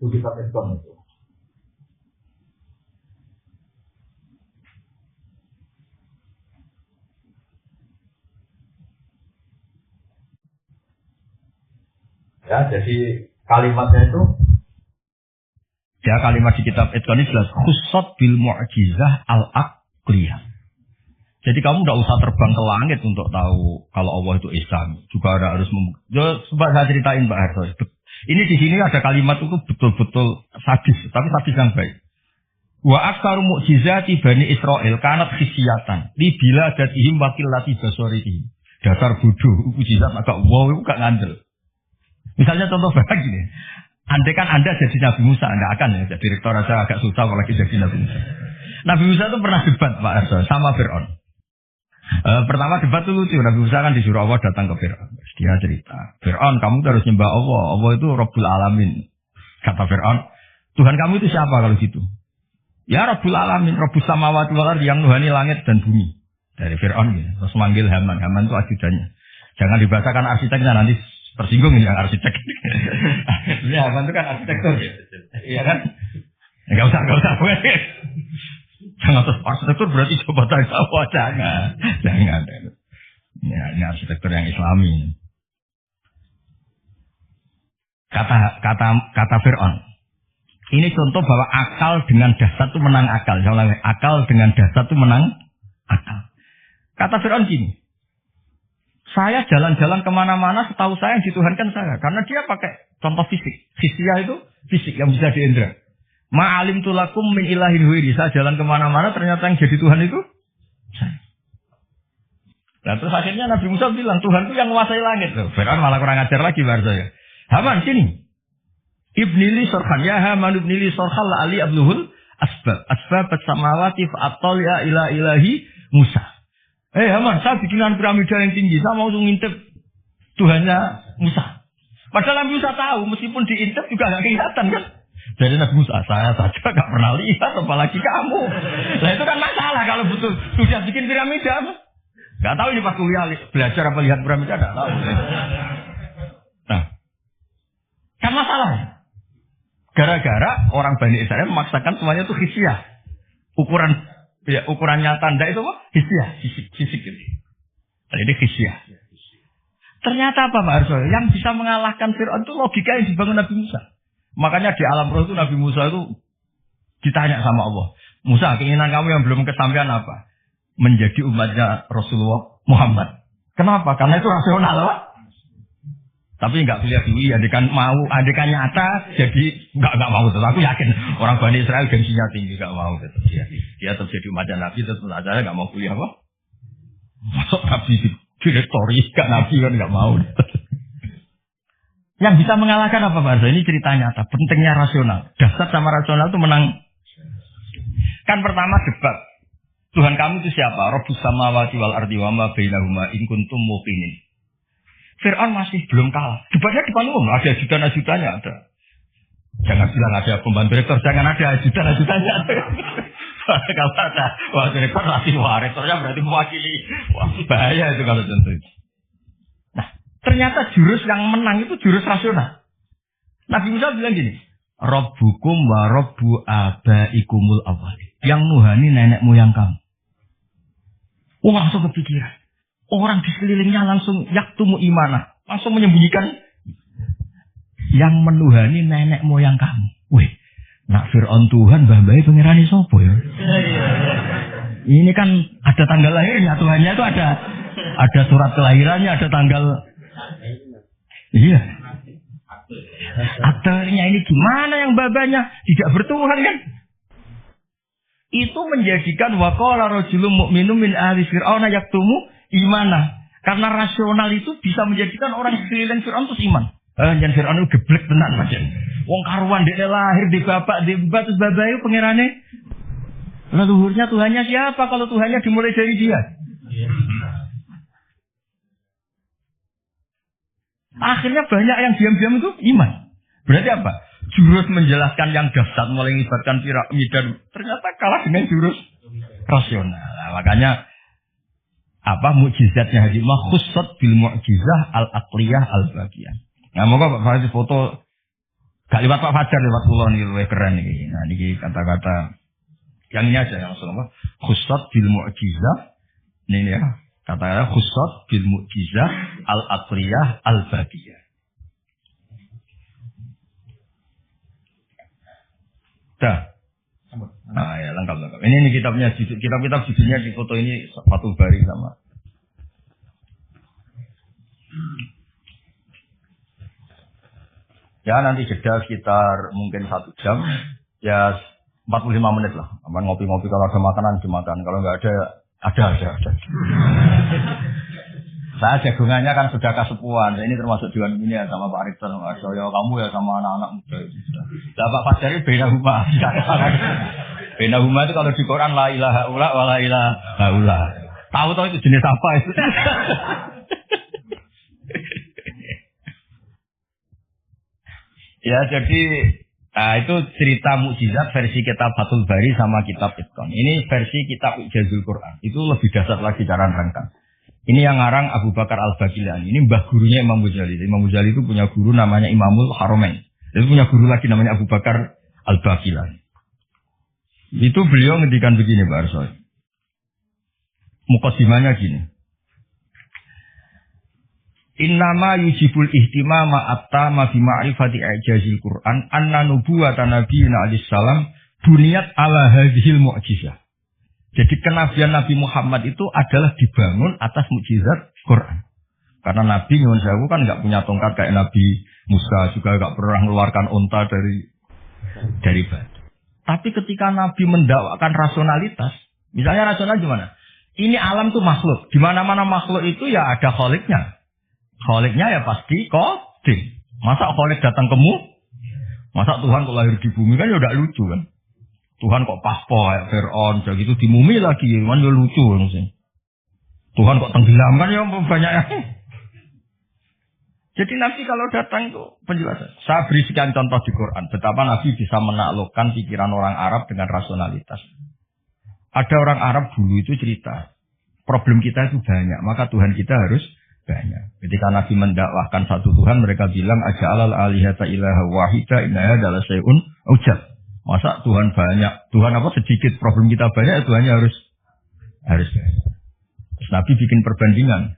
Itu kita tekan itu. Ya, jadi kalimatnya itu ya kalimat di kitab Itqan ini jelas khussat bil mu'jizah al-aqliyah. Jadi kamu tidak usah terbang ke langit untuk tahu kalau Allah itu Islam. Juga ada harus coba saya ceritain Pak Harto. Ini di sini ada kalimat itu betul-betul sadis, tapi sadis yang baik. Wa aksaru mu'jizati Bani Israel kanat khisyatan li biladatihim wakil lati basorihim. Dasar bodoh, mukjizat agak wow itu gak ngandel. Misalnya contoh baik gini. Andai kan Anda jadi Nabi Musa, Anda akan ya jadi rektor aja agak susah apalagi jadi Nabi Musa. Nabi Musa itu pernah debat Pak Harto sama Fir'aun. Pertama debat itu lucu. Nabi Musa kan disuruh Allah datang ke Fir'aun. Dia cerita, Fir'aun kamu harus nyembah Allah. Allah itu Rabbul Alamin. Kata Fir'aun, Tuhan kamu itu siapa kalau gitu? Ya Rabbul Alamin, Rabbus Samawati wal Ardi yang nuhani langit dan bumi. Dari Fir'aun ya. Terus manggil Haman. Haman itu ajudannya. Jangan dibacakan arsiteknya nanti tersinggung ini yang arsitek. Ya Haman itu kan arsitektur. Iya kan? Enggak usah. Jangan terus arsitektur berarti coba tahu jangan. Ya, ini arsitektur yang Islami. Kata Fir'aun. Ini contoh bahwa akal dengan dasar itu menang akal. Akal dengan dasar itu menang akal. Kata Fir'aun gini. Saya jalan-jalan kemana-mana setahu saya yang dituhankan saya. Karena dia pakai contoh fisik. Fisiknya itu fisik yang bisa diindra. Ma'alim tulakum min ilahin huiri. Saya jalan kemana-mana ternyata yang jadi Tuhan itu saya. Nah terus akhirnya Nabi Musa bilang Tuhan itu yang menguasai langit. Fir'aun malah kurang ajar lagi bar saya. Haman sini. Ibnili sorhan. Ya Haman ibnili sorhan la ali abluhul asbab. Asbab samawati fa'atal ya ila ilahi Musa. Haman saya bikinan piramida yang tinggi. Saya mau ngintip Tuhannya Musa. Padahal Nabi Musa tahu meskipun diintip juga gak kelihatan kan. Jadi Nabi Musa, saya saja gak pernah lihat, apalagi kamu. Nah itu kan masalah kalau betul sudah bikin piramida. Gak tahu ini pas kuliah belajar apa lihat piramida, gak tahu. Nah, kan masalah. Gara-gara orang Bani Israel memaksakan semuanya itu hisyah. Ukurannya tanda itu apa? Hisyah, fisik gitu. Jadi hisyah. Ternyata apa Pak Arso? Yang bisa mengalahkan Fir'aun itu logika yang dibangun Nabi Musa. Makanya di alam roh itu Nabi Musa itu ditanya sama Allah. Musa, keinginan kamu yang belum kesampaian apa? Menjadi umatnya Rasulullah Muhammad. Kenapa? Karena itu rasional, Pak. Tapi nggak kuliah di UI, andekan nyata, jadi nggak mau. Tetap aku yakin orang Bani Israel gengsinya tinggi, nggak mau tetap dia tetap jadi umat Nabi, tetap aja nggak mau kuliah apa? Masuk Nabi direktori, nggak Nabi kan nggak mau. Yang bisa mengalahkan apa Pak Arso? Ini cerita nyata, pentingnya rasional. Dasar sama rasional itu menang. Kan pertama debat. Tuhan kamu itu siapa? Rabbus samawati wal ardi wa ma bainahuma in kuntum muqinin. Fir'aun masih belum kalah. Debatnya depan umum, ada jutaan-jutanya ada. Jangan bilang ada pembantu rektor, jangan ada jutaan-jutanya ada. Kalau ada, wah rektor masih rektornya berarti mewakili. Wah bahaya itu kalau tentu. Nah, ternyata jurus yang menang itu jurus rasional. Nabi Musa bilang gini, Rabbukum wa rabbu abaikumul awwalin. Yang nuhani nenek moyang kamu. Oh, langsung kepikiran. Orang di sekelilingnya langsung yaktumu imanah. Langsung menyembunyikan. Yang menuhani nenek moyang kamu. Wih, nak Fir'aun Tuhan, mbah-mbahnya pengirani sopo ya. Ini kan ada tanggal lahirnya. Tuhannya itu ada surat kelahirannya, ada tanggal. Iya. Akhirnya ini gimana yang babanya tidak bertuhan kan? Itu menjadikan waqala rajulun mu'minun min ahli fir'auna yaktumu imana. Karena rasional itu bisa menjadikan orang sekeliling Fir'aun terus iman. Jangan Fir'aun itu geblek tenan macam. Wong karuan dia lahir di bapak di mbak terus babayu pangerane. Leluhurnya Tuhannya siapa kalau Tuhannya dimulai dari dia? Akhirnya banyak yang diam-diam itu iman. Berarti apa? Jurus menjelaskan yang dahsyat mulai mengibatkan piramida ternyata kalah dengan jurus rasional. Nah, makanya apa mukjizatnya Haji Mah khussat bil mu'jizah al-aqliyah al-baqiyah. Nah, moga Pak Farid foto gak lewat Pak Fajar lewat kula niki luwih keren iki. Nah, niki kata-kata yang ini aja yang langsung apa? Khussat bil mu'jizah. Ini ya, kata-kata khussat bil mu'jizah al-aqliyah al-baqiyah. Nah ya lengkap. Ini kitabnya, kitab judulnya di foto ini Fathul Bari sama. Ya nanti jeda sekitar mungkin 1 jam, ya 45 menit lah. Aman ngopi-ngopi kalau ada makanan dimakan, kalau nggak ada. Saya jagungannya kan sudah kasepuan, ini termasuk Dewan ini ya sama Pak Rektor, saya kamu ya sama anak-anak muda. Lah Pak Fajari beda huma. Beda huma itu kalau di Quran la ilaha illa wa la ilaha illa. Tahu itu jenis apa itu? Ya jadi itu cerita mukjizat versi kitab Fathul Bari sama kitab Itqan. Ini versi kitab Ijazul Quran. Itu lebih dasar lagi cara rangkang. Ini yang ngarang Abu Bakar Al-Bagilani. Ini mbah gurunya Imam Ghazali. Imam Ghazali itu punya guru namanya Imamul Haramain. Itu punya guru lagi namanya Abu Bakar Al-Bagilani. Itu beliau ngendikan begini Pak Arso. Muqaddimahnya gini. Innama yujibul ihtimama attama fi ma'rifati i'jazil Qur'an anna nubuwatan nabiyina alaihi salam buniyat ala hadhil mu'jizah. Jadi kenabian Nabi Muhammad itu adalah dibangun atas mukjizat Quran. Karena Nabi nyuwun sewu kan enggak punya tongkat kayak Nabi Musa, juga enggak pernah mengeluarkan unta dari batu. Tapi ketika Nabi mendakwakan rasionalitas, misalnya rasional gimana? Ini alam tuh makhluk. Di mana-mana makhluk itu ya ada kholiknya. Kholiknya ya pasti qadim. Masa kholik datang ke masa Tuhan kok lahir di bumi kan ya udah lucu kan. Tuhan kok paspo kayak Fir'aun, jadi itu dimumi lagi, kan ya lucu maksudnya. Tuhan kok tenggelam kan ya banyak yang. Jadi Nabi kalau datang itu penjelasan. Saya beri sekian contoh di Quran, betapa Nabi bisa menaklukkan pikiran orang Arab dengan rasionalitas. Ada orang Arab dulu itu cerita, problem kita itu banyak, maka Tuhan kita harus banyak. Ketika Nabi mendakwahkan satu Tuhan, mereka bilang aja'alal alihata ilaha wahida inna adalah syai'un ujab. Masa Tuhan banyak, Tuhan apa sedikit, problem kita banyak, Tuhannya harus banyak. Terus Nabi bikin perbandingan.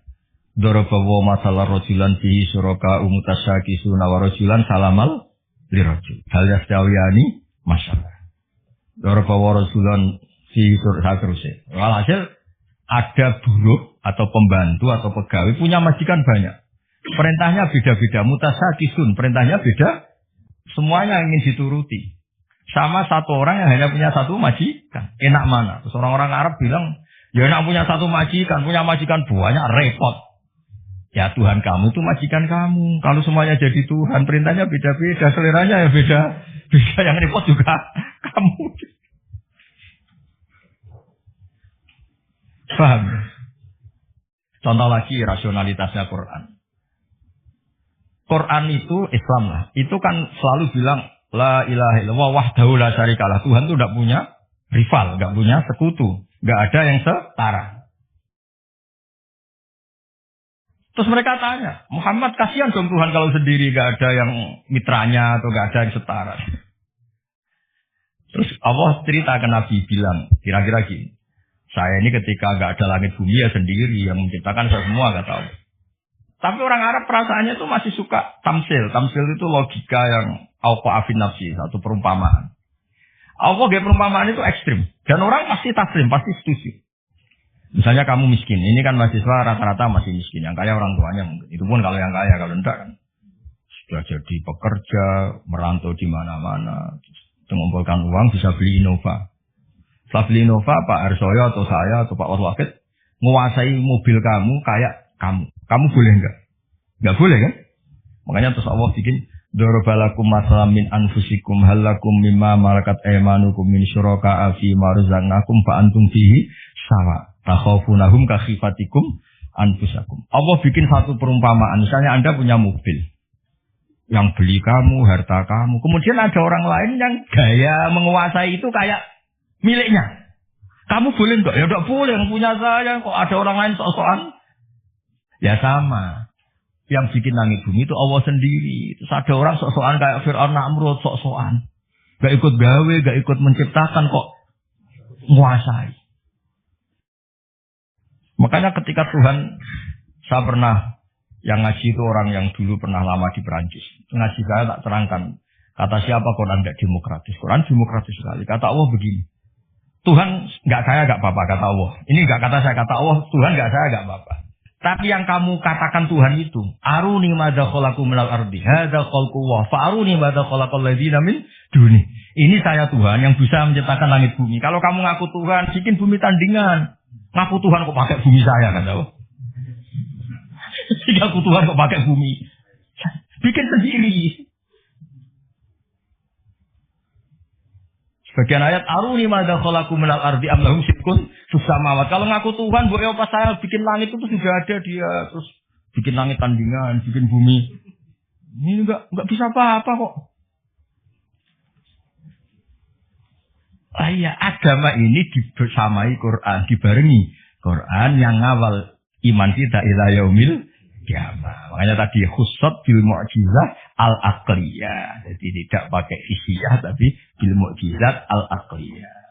Dorobawa masalah rojulan fihi suraka umutasyaki sunawa rojulan salamal lirojul. Hal yastawiyani masalah. Dorobawa rojulan fihi suraka terusnya. Walhasil ada buruh atau pembantu atau pegawai punya majikan banyak. Perintahnya beda-beda, mutasakisun, perintahnya beda. Semuanya ingin dituruti. Sama satu orang yang hanya punya satu majikan. Enak mana? Terus orang-orang Arab bilang, ya enak punya satu majikan, punya majikan banyak, repot. Ya Tuhan kamu itu majikan kamu. Kalau semuanya jadi Tuhan, perintahnya beda-beda, seleranya ya beda. Bisa yang repot juga kamu. Paham? Contoh lagi rasionalitasnya Quran. Quran itu Islam lah. Itu kan selalu bilang la ilaha illallah wahdahu la syarikalah. Tuhan itu tidak punya rival, tidak punya sekutu, tidak ada yang setara. Terus mereka tanya, Muhammad kasihan dong Tuhan kalau sendiri tidak ada yang mitranya atau tidak ada yang setara. Terus Allah cerita ke Nabi bilang, kira-kira gini, saya ini ketika tidak ada langit bumi ya sendiri yang menciptakan saya semua nggak tahu. Tapi orang Arab perasaannya itu masih suka tamsil. Tamsil itu logika yang auqa'afin nafsi, satu perumpamaan. Allah gaya perumpamaan itu ekstrim. Dan orang pasti taslim, pasti setuju. Misalnya kamu miskin, ini kan mahasiswa rata-rata masih miskin. Yang kaya orang tuanya mungkin. Itu pun kalau yang kaya, kalau enggak kan. Sudah jadi pekerja, merantau di mana-mana. Mengumpulkan uang bisa beli Innova. Setelah beli Innova, Pak Arsoyo atau saya atau Pak Orwakid menguasai mobil kamu kayak kamu. Kamu boleh enggak? Enggak boleh kan? Makanya terus Allah bikin darabalakum masalam min anfusikum halakum mimma malakat aymanukum min syuraka'a fi ma razaqnakum fa antum fihi sawa. Takhafunahum ka khifatikum anfusakum. Allah bikin satu perumpamaan. Misalnya Anda punya mobil. Yang beli kamu, harta kamu. Kemudian ada orang lain yang gaya menguasai itu kayak miliknya. Kamu boleh enggak? Ya enggak boleh. Yang punya saya kok ada orang lain sok-sokan. Ya sama. Yang bikin langit bumi itu Allah sendiri. Terus ada orang sok-sokan kayak Fir'aun Namrud, sok-sokan. Gak ikut gawe, gak ikut menciptakan kok menguasai. Makanya ketika Tuhan, saya pernah, yang ngaji itu orang yang dulu pernah lama di Perancis. Ngaji saya tak terangkan. Kata siapa Quran gak demokratis? Quran demokratis sekali. Kata Allah begini. Tuhan gak saya gak apa-apa, kata Allah. Ini gak kata saya, kata Allah, Tuhan gak saya gak apa-apa. Tapi yang kamu katakan Tuhan itu, aruni madza khalaqu minal ardi, hadza khalqullah, fa aruni madza khalaqal ladzina min duni. Ini saya Tuhan yang bisa menciptakan langit bumi. Kalau kamu ngaku Tuhan, bikin bumi tandingan. Ngaku Tuhan kok pakai bumi saya kan tahu? Ngaku Tuhan kok pakai bumi. Bikin sendiri. Bagian ayat aruni madza khalaqu minal ardi am lahum syirkun samawat. Kalau ngaku Tuhan, boleh apa saya bikin langit itu sudah ada dia, terus bikin langit tandingan, bikin bumi. Ini enggak bisa apa-apa kok. Iya, agama ini dibersamai Quran, dibarengi Quran yang awal iman kita ila yaumil kiamah. Makanya tadi khussat bil mu'jizah al-aqliyah. Jadi tidak pakai fisiyah tapi bil mu'jizat al-aqliyah.